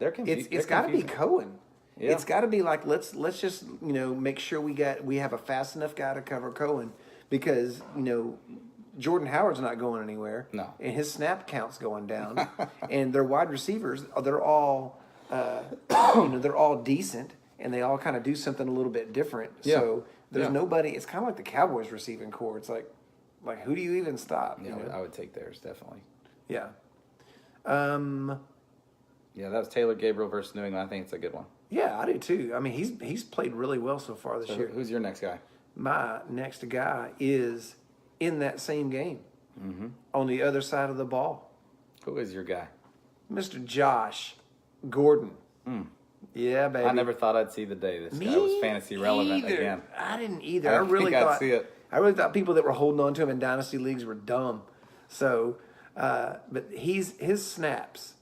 it's got to be Cohen. Yeah. It's got to be like let's just make sure we have a fast enough guy to cover Cohen, because Jordan Howard's not going anywhere. No. And his snap count's going down, and their wide receivers they're all they're all decent, and they all kind of do something a little bit different. Yeah. So there's nobody. It's kind of like the Cowboys receiving core. It's like who do you even stop? Yeah, I would take theirs definitely. Yeah. Yeah, that was Taylor Gabriel versus New England. I think it's a good one. Yeah, I do too. He's played really well so far this year. Who's your next guy? My next guy is in that same game, on the other side of the ball. Who is your guy? Mr. Josh Gordon. Yeah, baby. I never thought I'd see the day this guy was fantasy relevant again. I didn't either. I really thought I'd see it. I really thought people that were holding on to him in dynasty leagues were dumb. So, but his snaps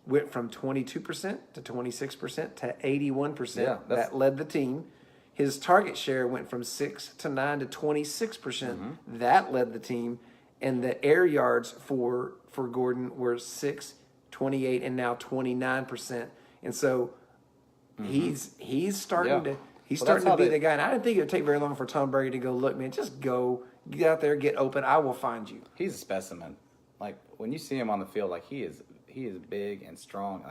went from 22% to 26% to 81%. Yeah, that led the team. His target share went from 6 to 9 to 26%. That led the team. And the air yards for Gordon were 6, 28, and now 29%. And so he's starting to be the guy. And I didn't think it would take very long for Tom Brady to go, look, man, just go, get out there, get open. I will find you. He's a specimen. When you see him on the field, he is big and strong.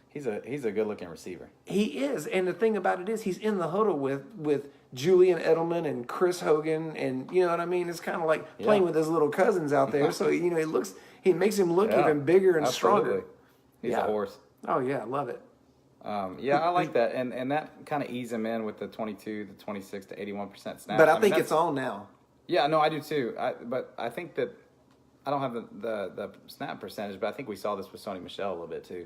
He's a good looking receiver. He is, and the thing about it is, he's in the huddle with Julian Edelman and Chris Hogan, and you know what I mean. It's kind of like playing with his little cousins out there. So he makes him look even bigger and stronger. He's a horse. Oh yeah, I love it. I like that, and that kind of ease him in with the 22, the 26 to 81% snaps. But I think it's on now. Yeah, no, I do too. But I think that I don't have the snap percentage, but I think we saw this with Sony Michel a little bit too.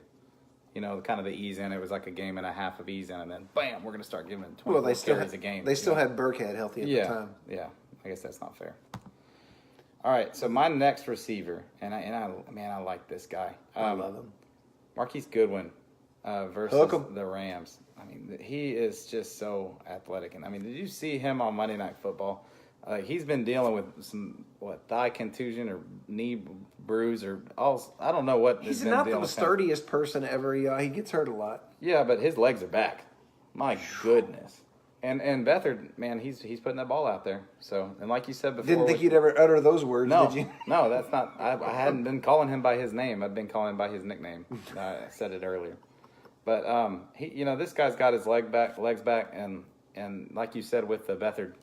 Kind of the ease in. It was like a game and a half of ease in, and then bam, we're going to start giving him 20 carries a game. They still had Burkhead healthy at the time. Yeah, I guess that's not fair. All right, so my next receiver, and I like this guy. I love him. Marquise Goodwin versus the Rams. He is just so athletic. And did you see him on Monday Night Football? He's been dealing with some thigh contusion or knee bruise or all. I don't know what. He's not the sturdiest person ever. He gets hurt a lot. Yeah, but his legs are back. My goodness. And Beathard, man, he's putting that ball out there. So, and like you said before, didn't think you'd ever utter those words, did you? No, that's not. I hadn't been calling him by his name. I've been calling him by his nickname. I said it earlier. But this guy's got his legs back, and like you said with the Beathard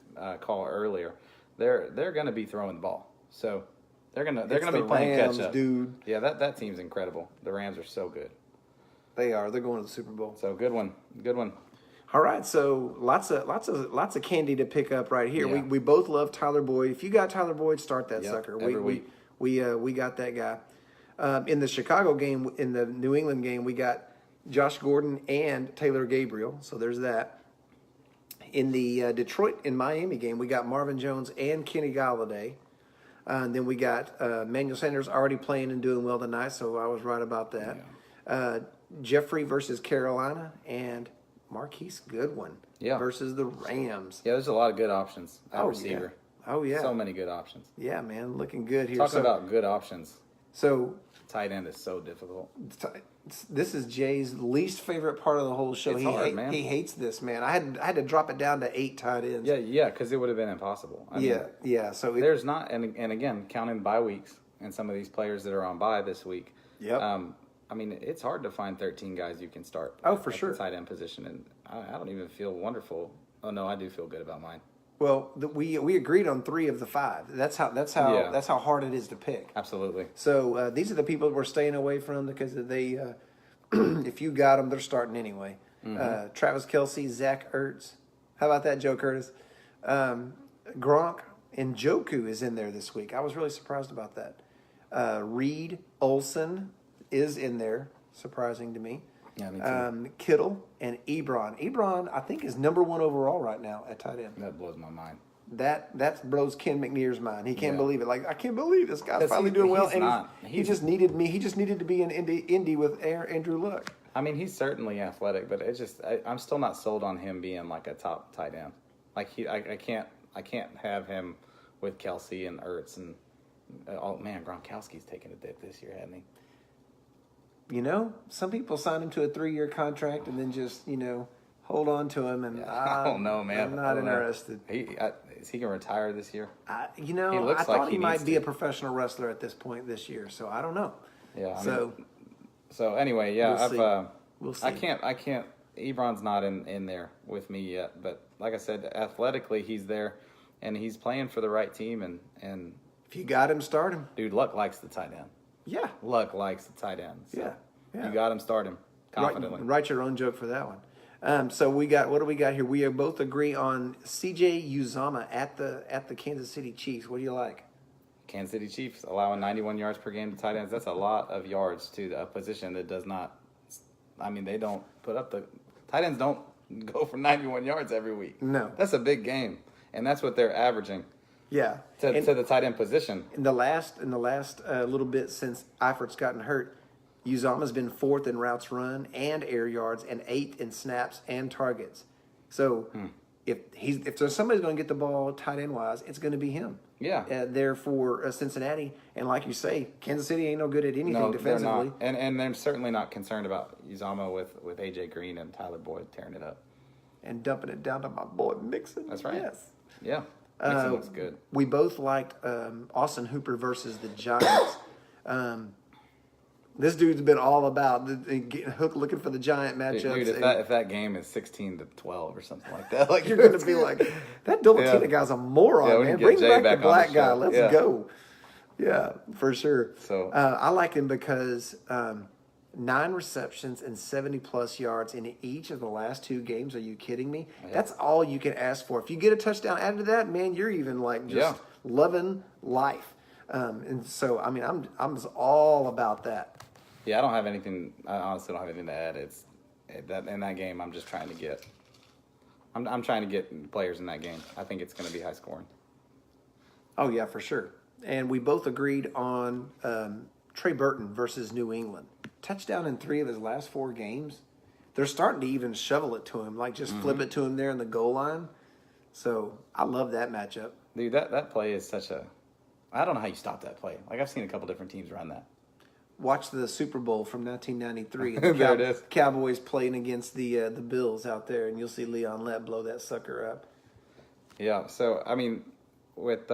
call earlier, they're going to be throwing the ball. So they're going to be playing catch up, dude. Yeah, that team's incredible. The Rams are so good. They are. They're going to the Super Bowl. So good one. All right, so lots of candy to pick up right here. Yeah. We both love Tyler Boyd. If you got Tyler Boyd, start that sucker. Every week. We got that guy. In the Chicago game, in the New England game, we got Josh Gordon and Taylor Gabriel. So there's that. In the Detroit and Miami game, we got Marvin Jones and Kenny Galladay. And then we got Manuel Sanders already playing and doing well tonight, so I was right about that. Jeffrey versus Carolina, and Marquise Goodwin versus the Rams. Yeah, there's a lot of good options at receiver. Yeah. Oh, yeah. So many good options. Yeah, man, looking good here. Talking about good options. So tight end is so difficult. This is Jay's least favorite part of the whole show. It's hard, man. He hates this, man. I had to drop it down to 8 tight ends. Yeah, because it would have been impossible. I mean, So there's not, and again, counting bye weeks and some of these players that are on bye this week. Yep. I mean, it's hard to find 13 guys you can start. For sure. The tight end position, and I don't even feel wonderful. Oh no, I do feel good about mine. Well, we agreed on 3 of the 5. That's how hard it is to pick. Absolutely. So these are the people we're staying away from because they, if you got them, they're starting anyway. Travis Kelce, Zach Ertz. How about that, Joe Curtis? Gronk and Joku is in there this week. I was really surprised about that. Reed Olsen is in there, surprising to me. Yeah, me too. Kittle and Ebron. Ebron, I think, is number 1 overall right now at tight end. That blows my mind. That blows Ken McNear's mind. He can't believe it. Like, I can't believe this guy's finally doing well. He just needed me. He just needed to be in Indy with Andrew Luck. I mean, he's certainly athletic, but it's just I'm still not sold on him being like a top tight end. Like I can't have him with Kelce and Ertz and Gronkowski's taken a dip this year, hasn't he? You know, some people sign him to a 3-year contract and then just, hold on to him. And I don't know, man. I'm not interested. Is he going to retire this year? I looks thought like he might be to. a professional wrestler at this point this year, so I don't know. Yeah. So anyway, we'll see. I can't. Ebron's not in there with me yet, but like I said, athletically he's there, and he's playing for the right team. And if you got him, start him. Dude, Luck likes the tight end. Yeah. Luck likes the tight end. So yeah. You got him, start him confidently. Write your own joke for that one. So what do we got here? We both agree on C.J. Uzomah at the Kansas City Chiefs. What do you like? Kansas City Chiefs allowing 91 yards per game to tight ends. That's a lot of yards to a position that does not. I mean, they don't put up the tight ends don't go for 91 yards every week. No, that's a big game, and that's what they're averaging. Yeah, to the tight end position. In the last little bit since Eifert's gotten hurt, Uzomah's been 4th in routes run and air yards and 8th in snaps and targets. So if there's somebody's going to get the ball tight end wise, it's going to be him. Yeah. There for Cincinnati, and like you say, Kansas City ain't no good at anything defensively. They're not. And they're certainly not concerned about Uzomah with AJ Green and Tyler Boyd tearing it up and dumping it down to my boy Mixon. That's right. Yes. Yeah. Mixon looks good. We both liked Austin Hooper versus the Giants. This dude's been all about looking for the Giant matchups. Dude, if that game is 16-12 or something like that, like you're going to be like, that Dolotina guy's a moron, man. Bring back the black guy. Let's go. Yeah, for sure. So I like him because 9 receptions and 70-plus yards in each of the last 2 games. Are you kidding me? Yeah. That's all you can ask for. If you get a touchdown added to that, man, you're even like just loving life. And so, I mean, I'm just all about that. Yeah, I don't have anything. I honestly don't have anything to add. It's that in that game. I'm just trying to get. I'm trying to get players in that game. I think it's going to be high scoring. Oh yeah, for sure. And we both agreed on Trey Burton versus New England. Touchdown in 3 of his last 4 games. They're starting to even shovel it to him, like just flip it to him there in the goal line. So I love that matchup. Dude, that play is such a. I don't know how you stop that play. Like I've seen a couple different teams run that. Watch the Super Bowl from 1993. There it is. Cowboys playing against the Bills out there, and you'll see Leon Lett blow that sucker up. Yeah. So I mean, with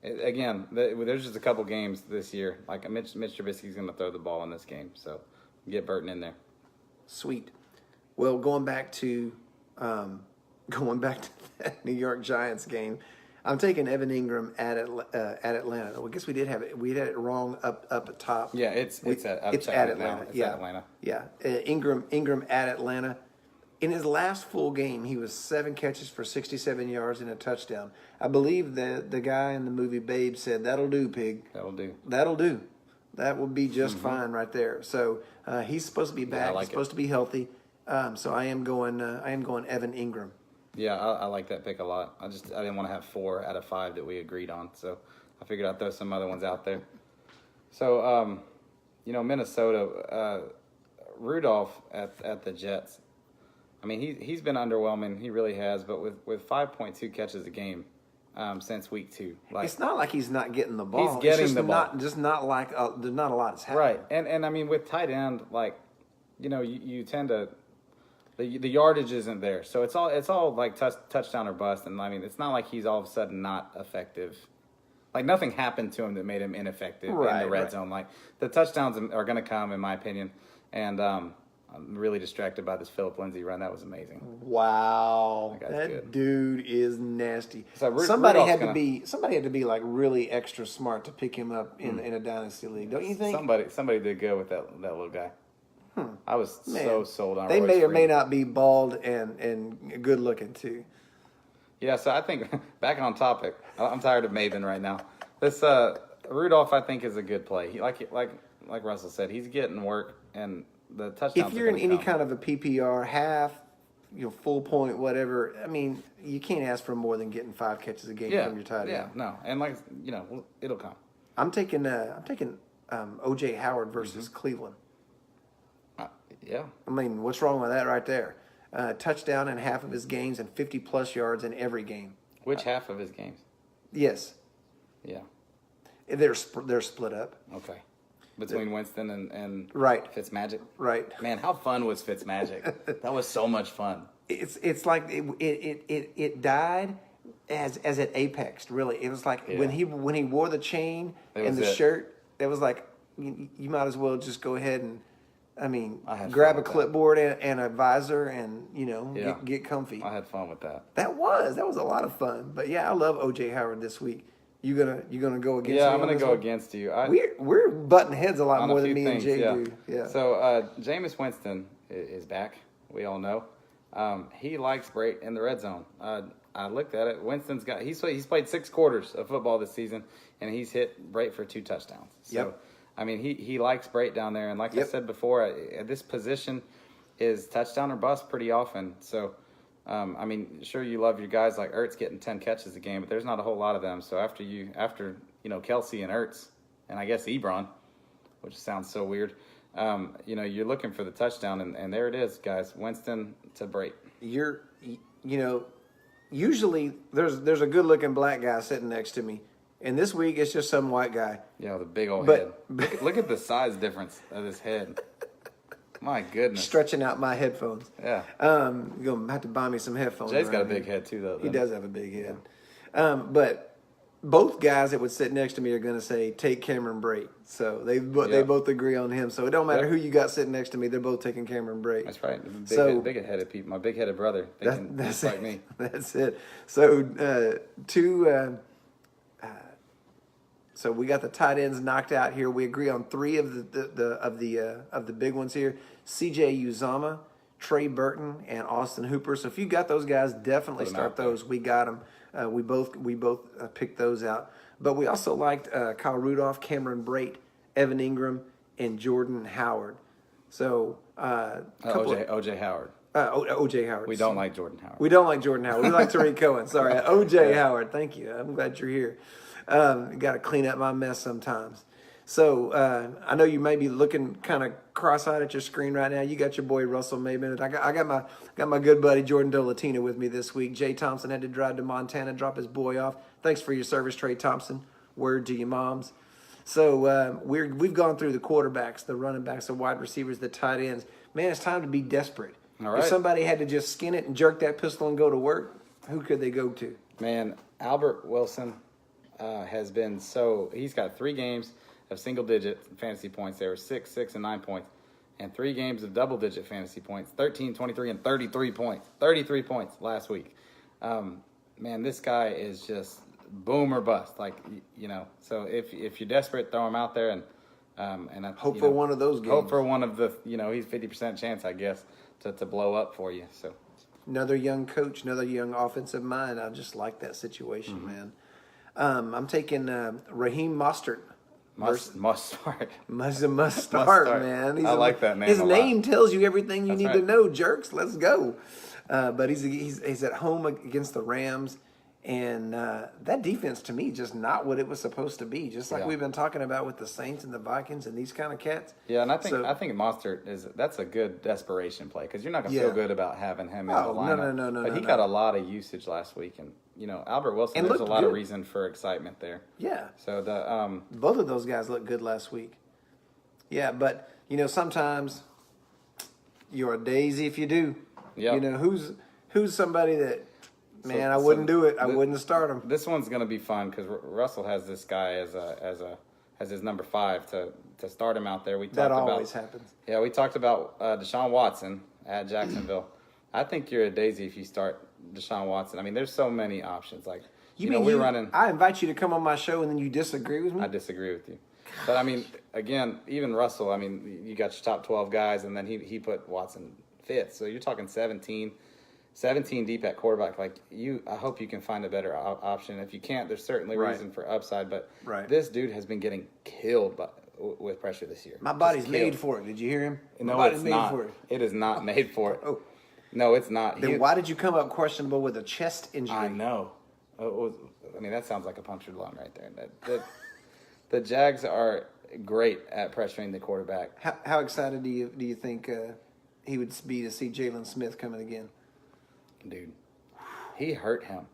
again, there's just a couple games this year. Like Mitch Trubisky's going to throw the ball in this game, so get Burton in there. Sweet. Well, going back to that New York Giants game. I'm taking Evan Ingram at Atlanta. Well, I guess we had it wrong up at top. Yeah, it's at Atlanta. It's at Atlanta. Yeah, Ingram at Atlanta. In his last full game, he was 7 catches for 67 yards and a touchdown. I believe that the guy in the movie Babe said, "That'll do, pig. That'll do. That'll do. That will be just fine right there." So he's supposed to be back. Yeah, I like he's supposed to be healthy. So I am going Evan Ingram. Yeah, I like that pick a lot. I didn't want to have 4 out of 5 that we agreed on, so I figured I'd throw some other ones out there. So, Minnesota, Rudolph at the Jets. I mean, he's been underwhelming. He really has. But with 5.2 catches a game since week 2, it's not like he's not getting the ball. He's getting it's just the ball. Just not like there's not a lot that's happening. Right, and I mean with tight end, you tend to the yardage isn't there, so it's all like touchdown or bust. And I mean, it's not like he's all of a sudden not effective. Like nothing happened to him that made him ineffective in the red zone. Like the touchdowns are going to come, in my opinion. And I'm really distracted by this Philip Lindsay run. That was amazing. Wow, that good. Dude is nasty. So somebody had to be like really extra smart to pick him up in a dynasty league, don't you think? Somebody did good with that little guy. I was so sold on. They Royce may or may Freeman. not be bald and good looking too. Yeah, so I think back on topic. I'm tired of Maven right now. This Rudolph, I think, is a good play. He, like Russell said, he's getting work, and the touchdowns. If you're in any kind of a PPR half, full point, whatever, I mean, you can't ask for more than getting 5 catches a game from your tight end. Yeah, no, and it'll come. I'm taking OJ Howard versus Cleveland. Yeah. I mean, what's wrong with that right there? Touchdown in half of his games and 50-plus yards in every game. Which half of his games? Yes. Yeah. They're split up. Okay. Between Winston and right. Fitzmagic? Right. Man, how fun was Fitzmagic? That was so much fun. It's like it died as it apexed, really. It was like when he wore the chain and the shirt, it was like you might as well just go ahead and grab a clipboard and a visor and get comfy. I had fun with that. That was a lot of fun. But yeah, I love OJ Howard this week. You gonna go against me? Yeah, I'm gonna go against you. We're butting heads a lot more than me and Jay do. Yeah. So Jameis Winston is back. We all know. He likes Brate in the red zone. I looked at it. Winston's he's played 6 quarters of football this season, and he's hit Brate for 2 touchdowns. So, yep. I mean, he likes Brate down there, and like I said before, this position is touchdown or bust pretty often. So, sure, you love your guys like Ertz getting 10 catches a game, but there's not a whole lot of them. So after Kelsey and Ertz, and I guess Ebron, which sounds so weird, you're looking for the touchdown, and there it is, guys. Winston to Brate. Usually there's a good-looking black guy sitting next to me. And this week, it's just some white guy. Yeah, the big old head. Look at the size difference of his head. My goodness. Stretching out my headphones. Yeah. You're going to have to buy me some headphones. Jay's got a big head, too, though. He does have a big head. But both guys that would sit next to me are going to say, take Cameron Brate. So they both agree on him. So it don't matter who you got sitting next to me. They're both taking Cameron Brate. That's right. Big-headed people. My big-headed brother thinking that's like me. That's it. So So we got the tight ends knocked out here. We agree on 3 of the big ones here: C.J. Uzama, Trey Burton, and Austin Hooper. So if you got those guys, definitely start those. We got them. We both picked those out. But we also liked Kyle Rudolph, Cameron Brate, Evan Ingram, and Jordan Howard. So OJ Howard. O.J. Howard. We don't like Jordan Howard. We don't like Jordan Howard. We like Tariq Cohen. Sorry, O.J. Howard. Thank you. I'm glad you're here. Got to clean up my mess sometimes. So I know you may be looking kind of cross-eyed at your screen right now. You got your boy Russell Maben. I got my good buddy Jordan Dolotina with me this week. Jay Thompson had to drive to Montana, drop his boy off. Thanks for your service, Trey Thompson. Word to your moms. So we've gone through the quarterbacks, the running backs, the wide receivers, the tight ends. Man, it's time to be desperate. All right. If somebody had to just skin it and jerk that pistol and go to work, who could they go to? Man, Albert Wilson has been he's got 3 games of single-digit fantasy points. There were 6, 6, and 9 points. And 3 games of double-digit fantasy points, 13, 23, and 33 points. 33 points last week. Man, this guy is just boom or bust. So if you're desperate, throw him out there and hope for one of those games. Hope for one of the, he's 50% chance, I guess, to blow up for you. So another young coach, another young offensive mind. I just like that situation, man. I'm taking Raheem Mostert. Must start, man. I like that name. His name tells you everything you need to know, jerks. Let's go. But he's at home against the Rams. And that defense, to me, just not what it was supposed to be. Just like we've been talking about with the Saints and the Vikings and these kind of cats. Yeah, and I think Mostert that's a good desperation play because you're not going to feel good about having him in the lineup. No. But he got a lot of usage last week, and Albert Wilson. There's a lot of reason for excitement there. Yeah. So both of those guys looked good last week. Yeah, but sometimes you're a daisy if you do. Yeah. Who's somebody that. Man, I wouldn't do it. I wouldn't start him. This one's going to be fun because Russell has this guy as his number 5 to start him out there. That always happens. Yeah, we talked about Deshaun Watson at Jacksonville. I think you're a daisy if you start Deshaun Watson. I mean, there's so many options. Like we're running. I invite you to come on my show and then you disagree with me. I disagree with you, but I mean, again, even Russell. I mean, you got your top 12 guys, and then he put Watson 5th. So you're talking 17 deep at quarterback. I hope you can find a better option. If you can't, there's certainly reason for upside. But this dude has been getting killed with pressure this year. My body's made for it. Did you hear him? No, it's not. It is not made for it. Oh. No, it's not. Then why did you come up questionable with a chest injury? I know. I mean, that sounds like a punctured lung right there. The Jags are great at pressuring the quarterback. How excited do you think he would be to see Jalen Smith coming again? Dude, he hurt him.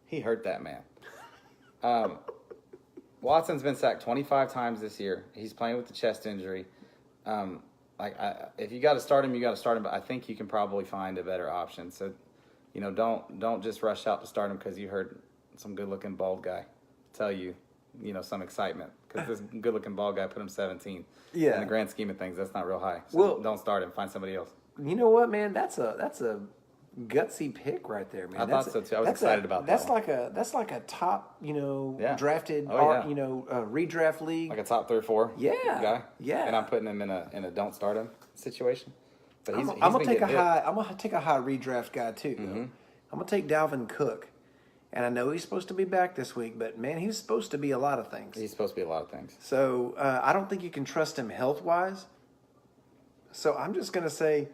He hurt that man. Watson's been sacked 25 times this year. He's playing with the chest injury. If you got to start him, you got to start him. But I think you can probably find a better option. So, don't just rush out to start him because you heard some good-looking bald guy tell you, some excitement. Because this good-looking bald guy put him 17. Yeah. In the grand scheme of things, that's not real high. So don't start him. Find somebody else. You know what, man? That's a gutsy pick right there, man. I thought so too. I was excited about that. That's like a top, drafted, redraft league, like a top 3 or 4 guy. Yeah, and I'm putting him in a don't start him situation. But I'm gonna take a high redraft guy too. Mm-hmm. I'm gonna take Dalvin Cook, and I know he's supposed to be back this week, but man, he's supposed to be a lot of things. He's supposed to be a lot of things. So I don't think you can trust him health wise. So I'm just gonna say.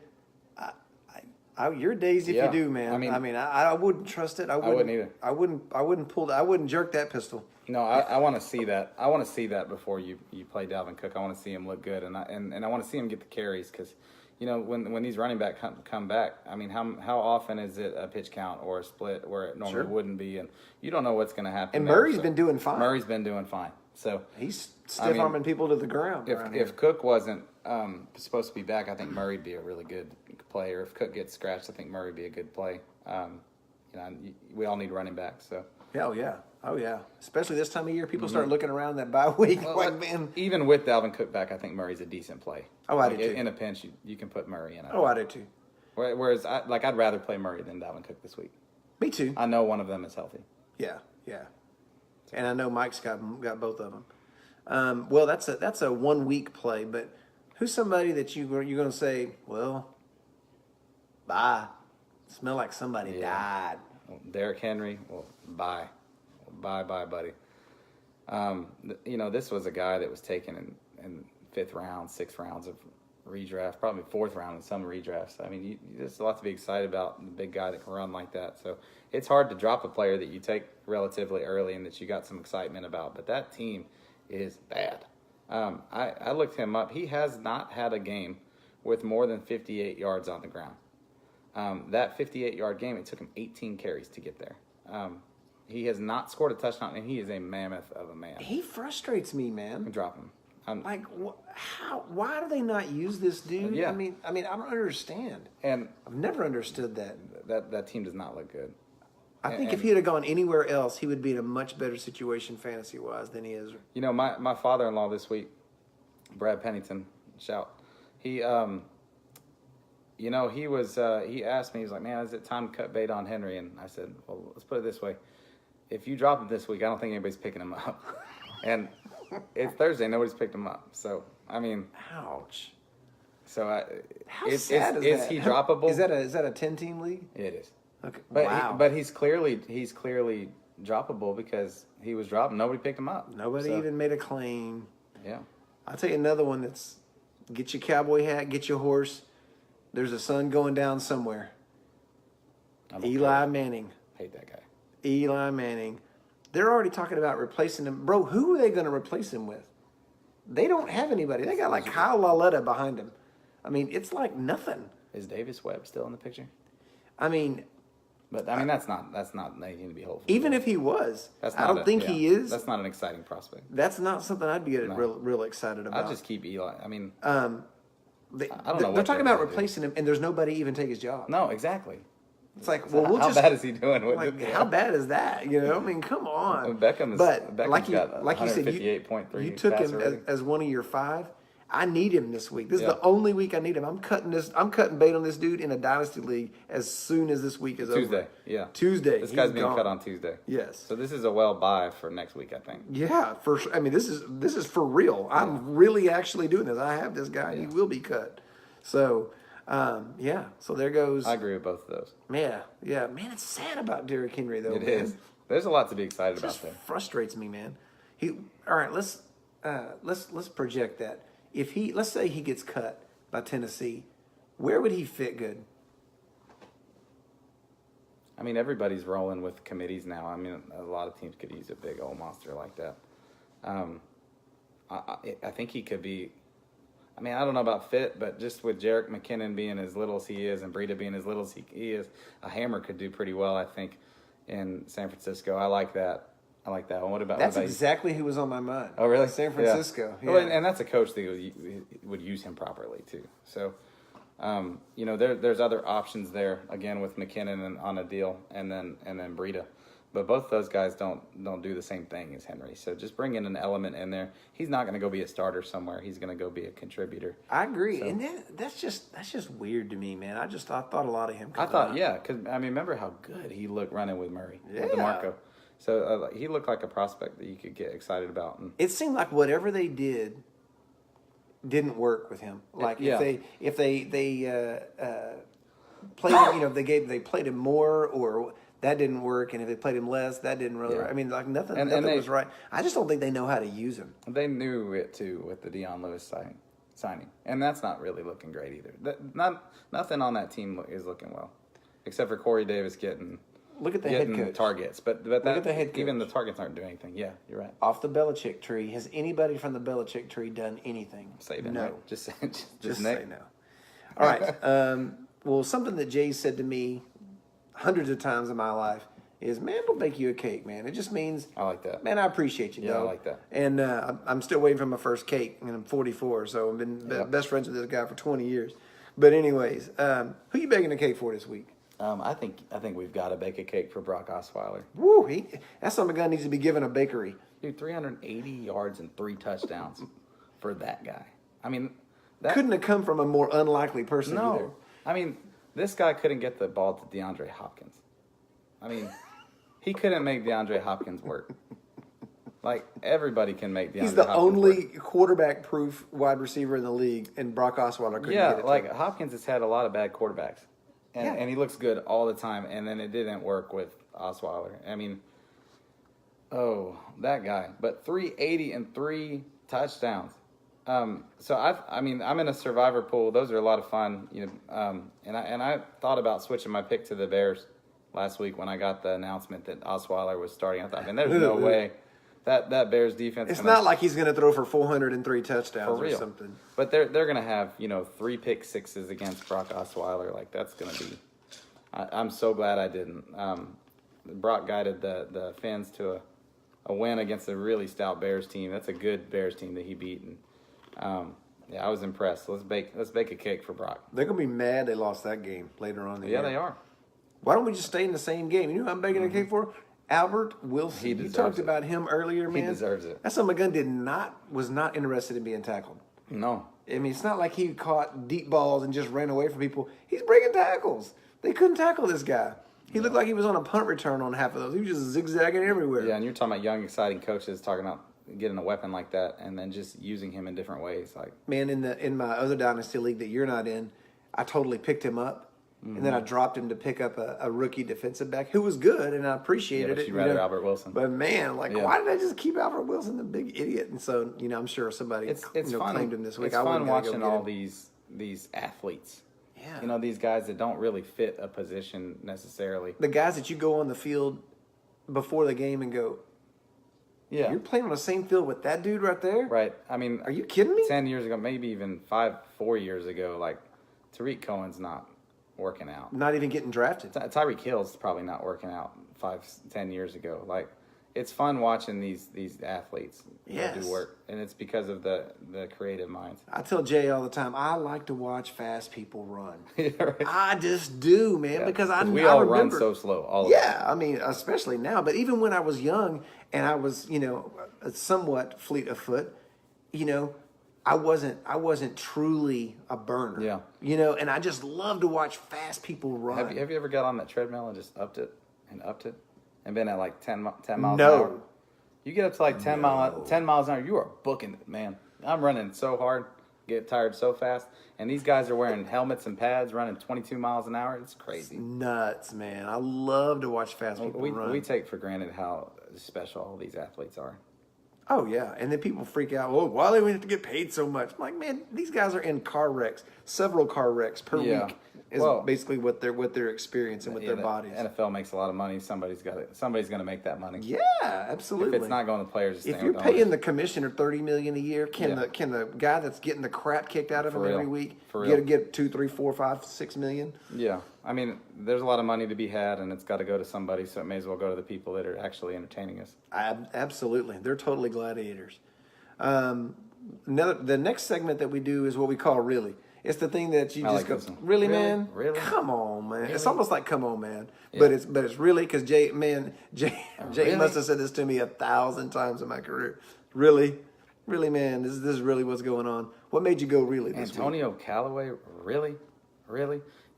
You're daisy if you do, man. I mean, I wouldn't trust it. I wouldn't either. I wouldn't jerk that pistol. I want to see that. I want to see that before you play Dalvin Cook. I want to see him look good, and I want to see him get the carries because, when these running back come back, I mean, how often is it a pitch count or a split where it normally wouldn't be, and you don't know what's going to happen. And Murray's been doing fine. So he's stiff arming people to the ground. If Cook wasn't supposed to be back, I think Murray'd be a really good player. If Cook gets scratched, I think Murray'd be a good play. We all need running backs. So oh yeah. Especially this time of year, people start looking around that bye week. Man. Even with Dalvin Cook back, I think Murray's a decent play. Oh, I do too. In a pinch, you can put Murray in. I do too. Whereas, I'd rather play Murray than Dalvin Cook this week. Me too. I know one of them is healthy. Yeah. And I know Mike's got both of them. Well, that's a 1 week play, but who's somebody that you're going to say, well, bye. Smell like somebody died. Well, Derrick Henry, well, bye, buddy. This was a guy that was taken in 5th round, 6th rounds of redraft, probably 4th round in some redrafts. I mean, there's a lot to be excited about, the big guy that can run like that. So it's hard to drop a player that you take relatively early and that you got some excitement about. But that team is bad. I looked him up. He has not had a game with more than 58 yards on the ground. That 58-yard game, it took him 18 carries to get there. He has not scored a touchdown, and he is a mammoth of a man. He frustrates me, man. Drop him. Why do they not use this dude? Yeah. I mean, I don't understand. And I've never understood that. That team does not look good. I think if he had gone anywhere else, he would be in a much better situation fantasy-wise than he is. My father-in-law this week, Brad Pennington, shout. He, he asked me, he was like, man, is it time to cut bait on Henry? And I said, well, let's put it this way. If you drop him this week, I don't think anybody's picking him up. And it's Thursday, nobody's picked him up. So, I mean. Ouch. So, how sad is that? he droppable? Is that a 10-team league? It is. Okay. But wow. But he's clearly droppable because he was dropped. Nobody picked him up. Nobody even made a claim. Yeah. I'll tell you another one that's get your cowboy hat, get your horse. There's a sun going down somewhere. Eli Manning. Hate that guy. Eli Manning. They're already talking about replacing him. Bro, who are they going to replace him with? They don't have anybody. They got like Kyle Lauletta behind him. I mean, it's like nothing. Is Davis Webb still in the picture? I mean, But I mean, that's not anything to be hopeful. even if he was, I don't think he is. That's not an exciting prospect. That's not something I'd be real excited about. I'll just keep Eli. I mean, They, I don't know they're what talking they're about gonna do. replacing him, and there's nobody even take his job. no, exactly. It's like, well, we'll how just. bad is he doing with Like, it? how bad is that? You know, I mean, come on. Beckham's like you said, 158.3 you took him passer rating. as one of your 5. I need him this week. This is Yeah. the only week I need him. I'm cutting bait on this dude in a dynasty league as soon as this week is Tuesday. over. Yeah. Tuesday. This guy's he's being gone. cut on Tuesday. Yes. So this is a well buy for next week, I think. Yeah, for sure. I mean, this is for real. I'm really actually doing this. I have this guy, and he will be cut. So, yeah. So there goes. I agree with both of those. Yeah. Man, it's sad about Derrick Henry though. It man. is. There's a lot to be excited It about just there. frustrates me, man. All right. Let's project that. If let's say he gets cut by Tennessee, where would he fit good? I mean, everybody's rolling with committees now. I mean, a lot of teams could use a big old monster like that. I think he could be. I mean, I don't know about fit, but just with Jerick McKinnon being as little as he is and Breida being as little as he is, a hammer could do pretty well, I think, in San Francisco. I like that. And what about That's you? exactly who was on my mind. Oh, really? San Francisco. Yeah. Well, and that's a coach that would use him properly too. So, there's other options there again with McKinnon and on a deal, and then Breida, but both those guys don't do the same thing as Henry. So just bring in an element in there. He's not going to go be a starter somewhere. He's going to go be a contributor. I agree, and that's just weird to me, man. I thought a lot of him. I thought, yeah, because I mean, remember how good he looked running with Murray, with DeMarco. So he looked like a prospect that you could get excited about. And it seemed like whatever they didn't work with him. Like if they played him, they played him more, or that didn't work, and if they played him less, that didn't really work. I mean, like nothing was right. I just don't think they know how to use him. They knew it too with the Deion Lewis signing, and that's not really looking great either. Nothing on that team is looking well, except for Corey Davis getting. Look at the head coach. Targets, but Look at the head coach. Even the targets aren't doing anything. Yeah, you're right. Off the Belichick tree, has anybody from the Belichick tree done anything? Say that. No. Right? Just say no. All right. Well, something that Jay said to me hundreds of times in my life is, man, we'll bake you a cake, man. It just means, I like that. Man, I appreciate you, Yeah, dog. I like that. And I'm still waiting for my first cake, and I'm 44, so I've been best friends with this guy for 20 years. But anyways, who you baking a cake for this week? I think we've got to bake a cake for Brock Osweiler. Woo, that's something a guy needs to be given a bakery. Dude, 380 yards and 3 touchdowns for that guy. I mean, that Couldn't have come from a more unlikely person either. No. I mean, this guy couldn't get the ball to DeAndre Hopkins. I mean, he couldn't make DeAndre Hopkins work. Like, everybody can make DeAndre He's the Hopkins only work. quarterback-proof wide receiver in the league, and Brock Osweiler couldn't get it. Like, Hopkins has had a lot of bad quarterbacks. And he looks good all the time, and then it didn't work with Osweiler. I mean, that guy. But 380 and 3 touchdowns. So I'm in a survivor pool. Those are a lot of fun. And I thought about switching my pick to the Bears last week when I got the announcement that Osweiler was starting. I thought, man, there's no way that Bears defense. It's not like he's going to throw for 403 touchdowns for real. or something. But they're going to have 3 pick sixes against Brock Osweiler. Like, that's going to be. I'm so glad I didn't. Brock guided the Fins to a win against a really stout Bears team. That's a good Bears team that he beat. And I was impressed. Let's bake a cake for Brock. They're going to be mad they lost that game later on in the year. Yeah, they are. Why don't we just stay in the same game? You know who I'm baking a cake for? Albert Wilson. He You deserves talked it. about him earlier, man. He deserves it. That's something McGunn was not interested in being tackled. No. I mean, it's not like he caught deep balls and just ran away from people. He's breaking tackles. They couldn't tackle this guy. He looked like he was on a punt return on half of those. He was just zigzagging everywhere. Yeah, and you're talking about young, exciting coaches talking about getting a weapon like that and then just using him in different ways. Like, Man, in my other dynasty league that you're not in, I totally picked him up. And then I dropped him to pick up a rookie defensive back who was good, and I appreciated but it. you'd rather Albert Wilson. But man, why did I just keep Albert Wilson, the big idiot? And so, I'm sure somebody it's fun. claimed him this week. It's I fun wasn't gonna go watching get all him. these athletes Yeah. You know, these guys that don't really fit a position necessarily. The guys that you go on the field before the game and go, Yeah. you're playing on the same field with that dude right there? Right. I mean, Are you kidding me? 10 years ago, maybe even 4 years ago, like Tariq Cohen's not working out. Not even getting drafted. Tyreek Hill's probably not working out 5-10 years ago. Like, it's fun watching these athletes Yes. do work, and it's because of the creative minds. I tell Jay all the time, I like to watch fast people run. Yeah, right. I just do, man, Yeah. because we I all remember, run so slow. All of us. yeah, I mean, especially now. But even when I was young and I was, somewhat fleet of foot, I wasn't truly a burner. Yeah. And I just love to watch fast people run. Have you ever got on that treadmill and just upped it and been at like 10 miles an hour? No. You get up to like 10 miles an hour, you are booking it, man. I'm running so hard, get tired so fast, and these guys are wearing helmets and pads, running 22 miles an hour. It's crazy. Nuts, man. I love to watch fast people run. We take for granted how special all these athletes are. Oh, yeah. And then people freak out, why do we have to get paid so much? I'm like, man, these guys are in car wrecks, several car wrecks per week is basically what they're experiencing with their bodies. NFL makes a lot of money. Somebody's going to make that money. Yeah, absolutely. If it's not going to the players, if you're paying the commissioner $30 million a year, can the guy that's getting the crap kicked out of him every week get $2, $3, $4, $5, $6 million? Yeah, I mean, there's a lot of money to be had, and it's got to go to somebody. So it may as well go to the people that are actually entertaining us. Absolutely, they're totally gladiators. The next segment that we do is what we call really. It's the thing that you just go, really, man? Really? Come on, man. Really? It's almost like, come on, man. Yeah. But it's really, because Jay Really? must have said this to me 1,000 times in my career. Really, man. This is really what's going on. What made you go really this week? Antonio Callaway, really?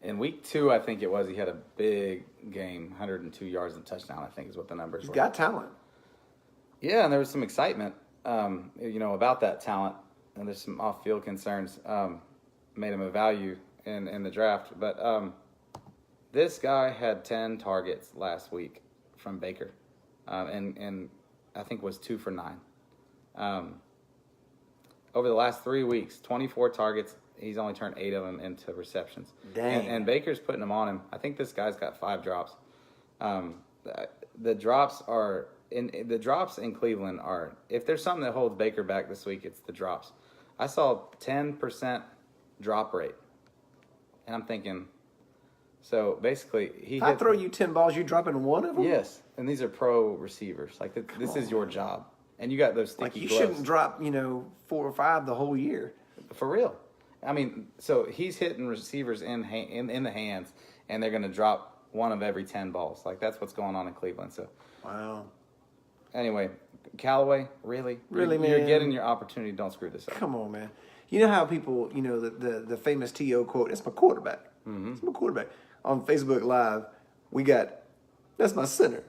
In week 2, I think it was, he had a big game, 102 yards and touchdown, I think is what the numbers were. He's got talent. Yeah, and there was some excitement, about that talent, and there's some off-field concerns. Made him a value in the draft. But this guy had 10 targets last week from Baker, and I think was 2 for 9. Over the last 3 weeks, 24 targets. He's only turned 8 of them into receptions. Dang. And Baker's putting them on him. I think this guy's got 5 drops. The drops are the drops in Cleveland are, if there's something that holds Baker back this week, it's the drops. I saw 10% drop rate, and I'm thinking, so basically If I throw you 10 balls, you dropping one of them? Yes, and these are pro receivers. Like this is your job, and you got those sticky Like you gloves. shouldn't drop 4 or 5 the whole year. For real. I mean, so he's hitting receivers in the hands, and they're going to drop one of every 10 balls. Like that's what's going on in Cleveland. So Wow. anyway, Callaway, really, man. you're getting your opportunity. Don't screw this up. Come on, man. You know how people, the famous T.O. quote, it's my quarterback. Mm-hmm. It's my quarterback. On Facebook Live, that's my center.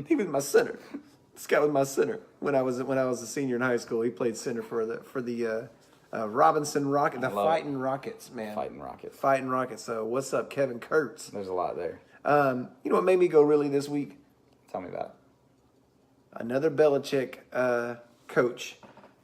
He was my center. This guy was my center when I was a senior in high school. He played center for the Robinson Rocket, the Fighting Rockets, man. Fighting Rockets. So what's up, Kevin Kurtz? There's a lot there. You know what made me go really this week? Tell me about it. Another Belichick coach,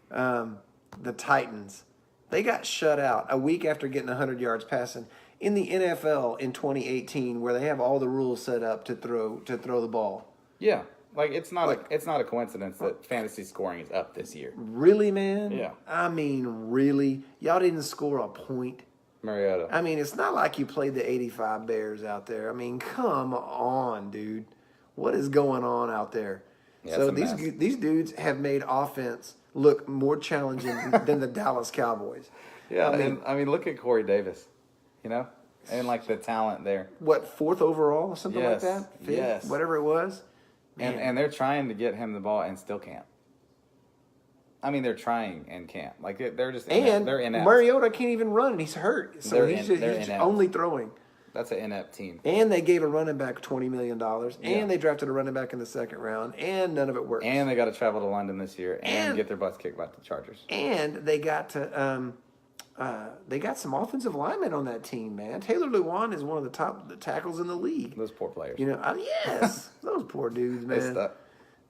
the Titans. They got shut out a week after getting 100 yards passing in the NFL in 2018, where they have all the rules set up to throw the ball. Yeah, like it's not a coincidence that fantasy scoring is up this year. Really, man? Yeah. I mean, really? Y'all didn't score a point? Mariota. I mean, it's not like you played the 85 Bears out there. I mean, come on, dude. What is going on out there? Yeah, so it's a mess. these dudes have made offense look more challenging than the Dallas Cowboys. Yeah, I mean, look at Corey Davis, and like the talent there. What, 4th overall or something like that? 5th, yes. whatever it was. And they're trying to get him the ball and still can't. I mean, they're trying and can't. Like they're just they're inept. Mariota can't even run, and he's hurt, so he's only throwing. That's an inept team. And they gave a running back $20 million, and they drafted a running back in the 2nd round, and none of it worked. And they got to travel to London this year and get their butts kicked by the Chargers. And they got some offensive linemen on that team, man. Taylor Lewan is one of the top tackles in the league. Those poor players. Yes, those poor dudes, man. They stuck.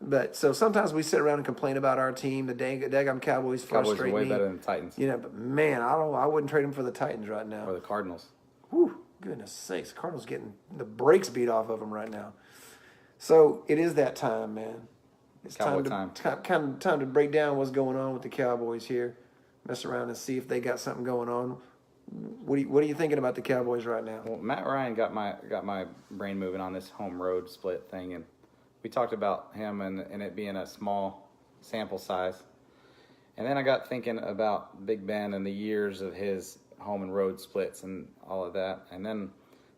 But so sometimes we sit around and complain about our team. The daggum Cowboys frustrate Cowboys are way me. better than the Titans. But man, I wouldn't trade them for the Titans right now. Or the Cardinals. Whew, goodness sakes. Cardinals getting the brakes beat off of them right now. So it is that time, man. It's Cowboy time to break down what's going on with the Cowboys here. Mess around and see if they got something going on. What are you thinking about the Cowboys right now? Well, Matt Ryan got my brain moving on this home road split thing, and we talked about him and it being a small sample size. And then I got thinking about Big Ben and the years of his home and road splits and all of that. And then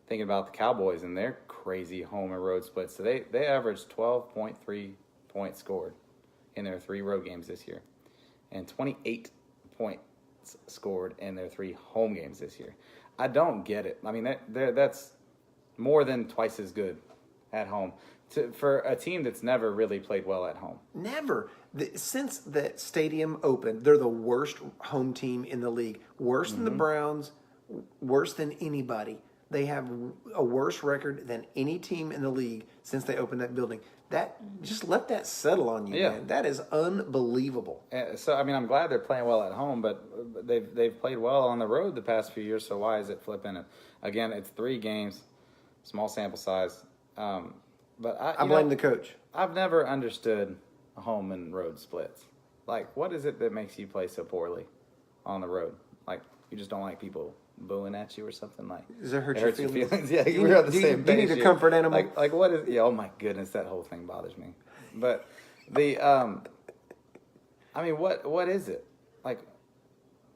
thinking about the Cowboys and their crazy home and road splits. So they averaged 12.3 points scored in their 3 road games this year, and 28 points scored in their 3 home games this year. I don't get it. I mean, that's more than twice as good at home for a team that's never really played well at home. Never. Since the stadium opened, they're the worst home team in the league. Worse than the Browns, worse than anybody. They have a worse record than any team in the league since they opened that building. Just let that settle on you, man. That is unbelievable. So, I mean, I'm glad they're playing well at home, but they've played well on the road the past few years, so why is it flipping? Again, it's 3 games, small sample size. But I blame the coach. I've never understood home and road splits. Like, what is it that makes you play so poorly on the road? Like, you just don't like people booing at you or something? Like, does it hurt your feelings? Yeah, we're on the same page. Do you need a comfort animal? Like what is? Yeah, oh my goodness, that whole thing bothers me. But the, I mean, what is it? Like,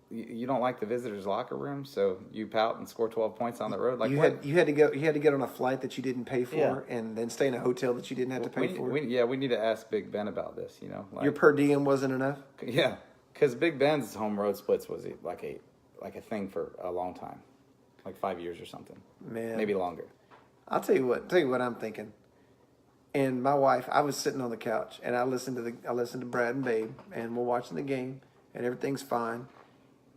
you don't like the visitors' locker room, so you pout and score 12 points on the road. Like, you had to get on a flight that you didn't pay for, and then stay in a hotel that you didn't have to pay for. We need to ask Big Ben about this. You know, like, your per diem wasn't enough. Yeah, because Big Ben's home road splits was like a thing for a long time, like 5 years or something. Man, maybe longer. I'll tell you what I'm thinking. And my wife, I was sitting on the couch and I listened to Brad and Babe, and we're watching the game, and everything's fine,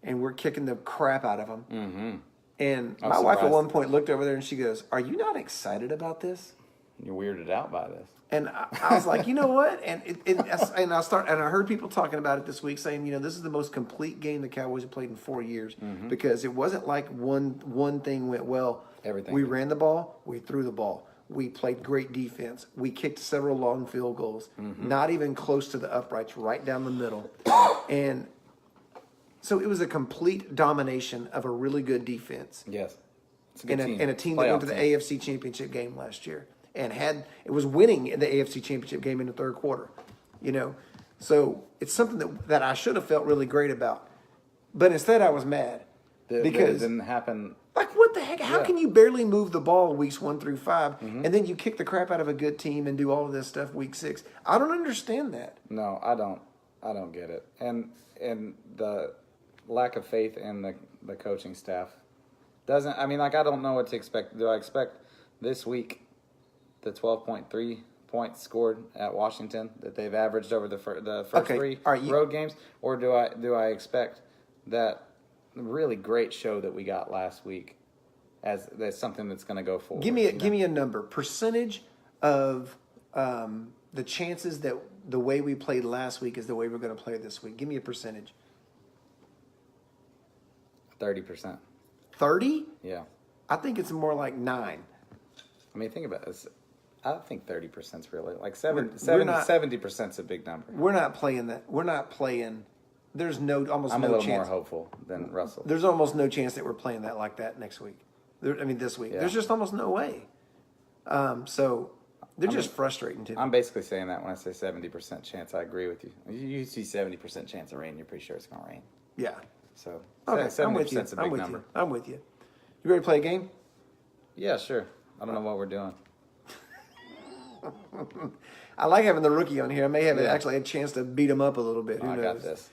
and we're kicking the crap out of them. Mm-hmm. And my wife at one point looked over there and she goes, "Are you not excited about this?" You're weirded out by this. And I was like, you know what? And I heard people talking about it this week, saying, you know, this is the most complete game the Cowboys have played in 4 years, because it wasn't like one thing went well. Everything. We ran the ball, we threw the ball, we played great defense, we kicked several long field goals, not even close to the uprights, right down the middle, and so it was a complete domination of a really good defense. Yes, it's a good team. And a team that went to the AFC Championship game last year. And it was winning in the AFC Championship game in the third quarter, you know. So it's something that I should have felt really great about, but instead I was mad because it didn't happen. Like, what the heck? How can you barely move the ball weeks 1 through 5, and then you kick the crap out of a good team and do all of this stuff week 6? I don't understand that. No, I don't get it, and the lack of faith in the coaching staff doesn't. I mean, like, I don't know what to expect. Do I expect this week the 12.3 points scored at Washington that they've averaged over the first 3 road games, or do I expect that really great show that we got last week as something that's going to go forward? Give me a number, percentage of the chances that the way we played last week is the way we're going to play this week. Give me a percentage. 30%. 30? Yeah. I think it's more like 9. I mean, think about this. I think 30% is really like 70% is a big number. We're not playing that. We're not playing. There's almost no chance. I'm a little more hopeful than Russell. There's almost no chance that we're playing that like that next week. This week. Yeah. There's just almost no way. So they're just frustrating to me. I'm basically saying that when I say 70% chance. I agree with you. You see 70% chance of rain, you're pretty sure it's going to rain. Yeah. So okay, 70% is a big number. I'm with you. You ready to play a game? Yeah, sure. I don't know what we're doing. I like having the rookie on here. I may have actually a chance to beat him up a little bit. Who knows? I got this.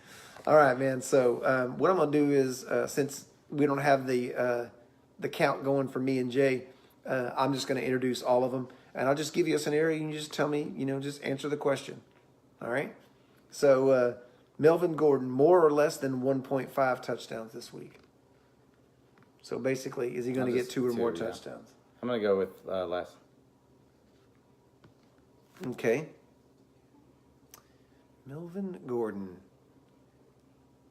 All right, man. So what I'm going to do is, since we don't have the count going for me and Jay, I'm just going to introduce all of them. And I'll just give you a scenario. You can just tell me, just answer the question. All right? So Melvin Gordon, more or less than 1.5 touchdowns this week. So basically, is he going to get 2 or more touchdowns? I'm going to go with less. Okay. Melvin Gordon.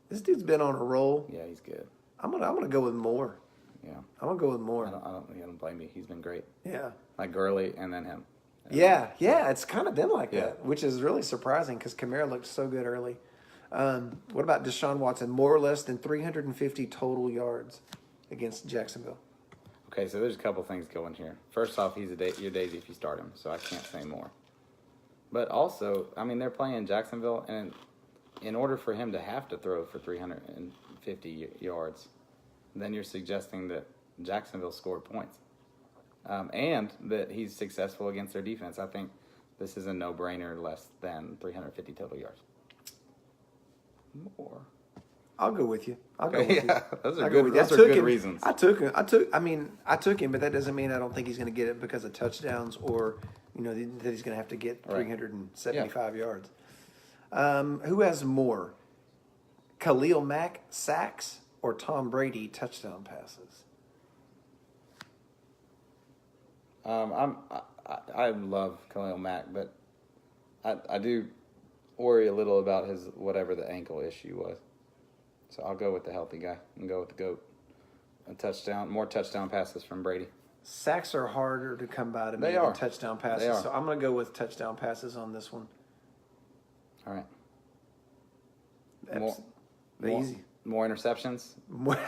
This dude's been on a roll. Yeah, he's good. I'm gonna go with more. Yeah. I'm gonna go with Moore. I don't blame you. He's been great. Yeah. Like Gurley and then him. Yeah, it's kind of been like Yeah. that, which is really surprising because Kamara looked so good early. What about Deshaun Watson? More or less than 350 total yards against Jacksonville. Okay, so there's a couple things going here. First off, he's your daisy if you start him, so I can't say more. But also, I mean, they're playing Jacksonville, and in order for him to have to throw for 350 yards, then you're suggesting that Jacksonville scored points. And that he's successful against their defense. I think this is a no-brainer less than 350 total yards. More. I'll go with you. I'll go Okay, with you. yeah, those are I'll go good. with you. Those I are took good him. reasons. I took him, but that doesn't mean I don't think he's going to get it because of touchdowns or that he's going to have to get 375 yards. Who has more, Khalil Mack sacks or Tom Brady touchdown passes? I love Khalil Mack, but I do worry a little about his whatever the ankle issue was. So I'll go with the healthy guy and go with the GOAT. More touchdown passes from Brady. Sacks are harder to come by to me They than are. touchdown They passes, are. so I'm going to go with touchdown passes on this one. All right. That's easy. More interceptions. More-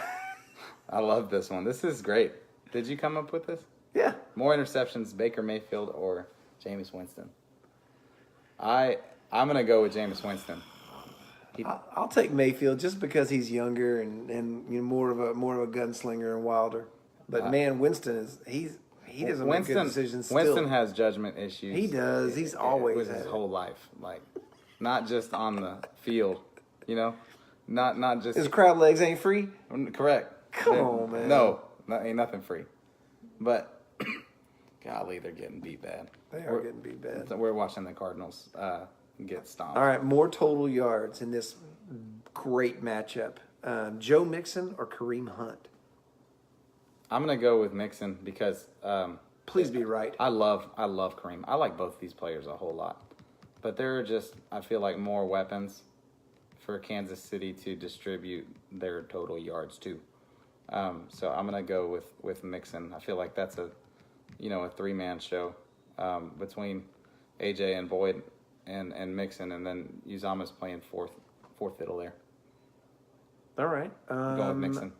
I love this one. This is great. Did you come up with this? Yeah. More interceptions, Baker Mayfield or Jameis Winston? I'm gonna go with Jameis Winston. I'll take Mayfield just because he's younger and more of a gunslinger and wilder. But man, Winston he doesn't make good decisions. Still. Winston has judgment issues. He does. He's always with had his it. whole life, like not just on the field, not just His crowd legs ain't free. correct. Come on, man. No, ain't nothing free. But golly, they're getting beat bad. They are getting beat bad. We're watching the Cardinals get stomped. All right, more total yards in this great matchup. Joe Mixon or Kareem Hunt? I'm gonna go with Mixon because Please be right. I love Kareem. I like both these players a whole lot, but there are just I feel like more weapons for Kansas City to distribute their total yards to. So I'm gonna go with Mixon. I feel like that's a 3-man show between AJ and Boyd and Mixon, and then Uzama's playing fourth fiddle there. All right. Going with Mixon.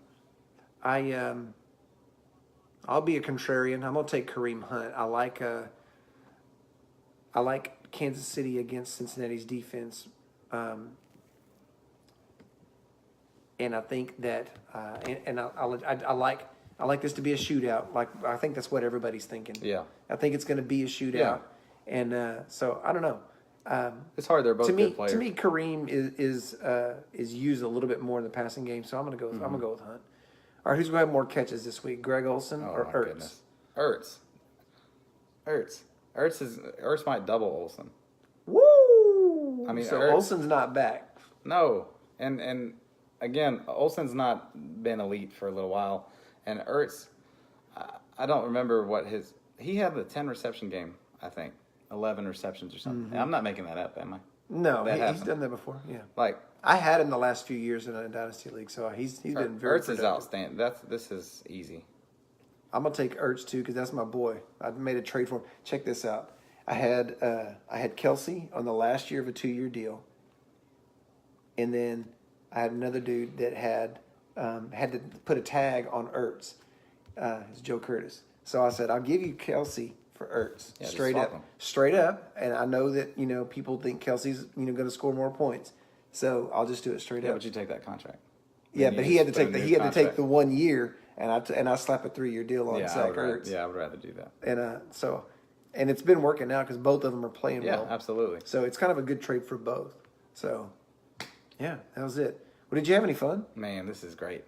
I'll be a contrarian. I'm gonna take Kareem Hunt. I like Kansas City against Cincinnati's defense, and I think that I like this to be a shootout. Like I think that's what everybody's thinking. Yeah. I think it's going to be a shootout, Yeah. and so I don't know. It's hard. They're both good players. To me, Kareem is used a little bit more in the passing game, so I'm gonna go. I'm gonna go with Hunt. All right, who's gonna have more catches this week, Greg Olsen or my Ertz? goodness. Ertz might double Olsen. Woo! I mean, so Ertz- Olsen's not back. No, and again, Olsen's not been elite for a little while, and Ertz, I don't remember he had the 10 reception game, I think, 11 receptions or something. And I'm not making that up, am I? No, That he's happened. done that before. Yeah, Like I had him the last few years in a dynasty league, so he's been very Ertz is productive. outstanding. This is easy. I'm gonna take Ertz too because that's my boy. I made a trade for him. Check this out. I had Kelsey on the last year of a 2-year deal, and then I had another dude that had to put a tag on Ertz. It's Joe Curtis. So I said, I'll give you Kelsey for Ertz, Yeah, just straight swap up, him. straight up. And I know that people think Kelsey's going to score more points, so I'll just do it straight Yeah, up. but you take that contract. Yeah, Then but you he had to just put take a the new he had to take contract. the 1 year, and I slap a 3-year deal on Yeah, Zach Ertz. I would rather do that. And it's been working out because both of them are playing Yeah, well. absolutely. So it's kind of a good trade for both. So, yeah, that was it. Well, did you have any fun? Man, this is great.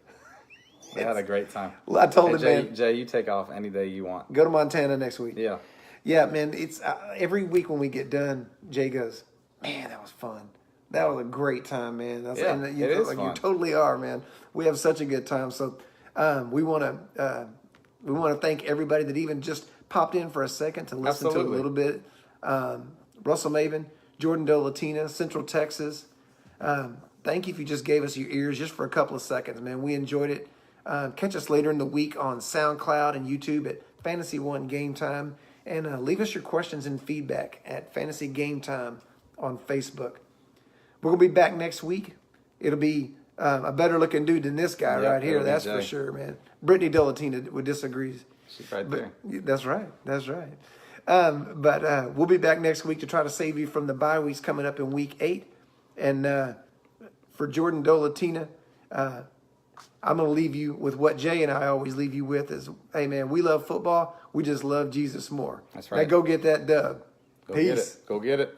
I had a great time. Well, I told him, Jay, man, Jay, you take off any day you want. go to Montana next week. Yeah. Yeah, man. It's every week when we get done, Jay goes, "Man, that was fun. That was a great time, man." Yeah, and you it is like fun. you totally are, man. We have such a good time. So we want to thank everybody that even just popped in for a second to listen to Absolutely. a little bit. Russell Maven, Jordan Dolotina, Central Texas. Thank you if you just gave us your ears just for a couple of seconds, man. We enjoyed it. Catch us later in the week on SoundCloud and YouTube at Fantasy One Game Time. And leave us your questions and feedback at Fantasy Game Time on Facebook. We're going to be back next week. It'll be a better looking dude than this guy right here. That's for sure, man. Brittany Dolotina would disagree. She's right there. That's right. That's right. But we'll be back next week to try to save you from the bye weeks coming up in week 8. And for Jordan Dolotina, I'm going to leave you with what Jay and I always leave you with is, hey, man, we love football. We just love Jesus more. That's right. Now go get that dub. Go Peace. get it. Go get it.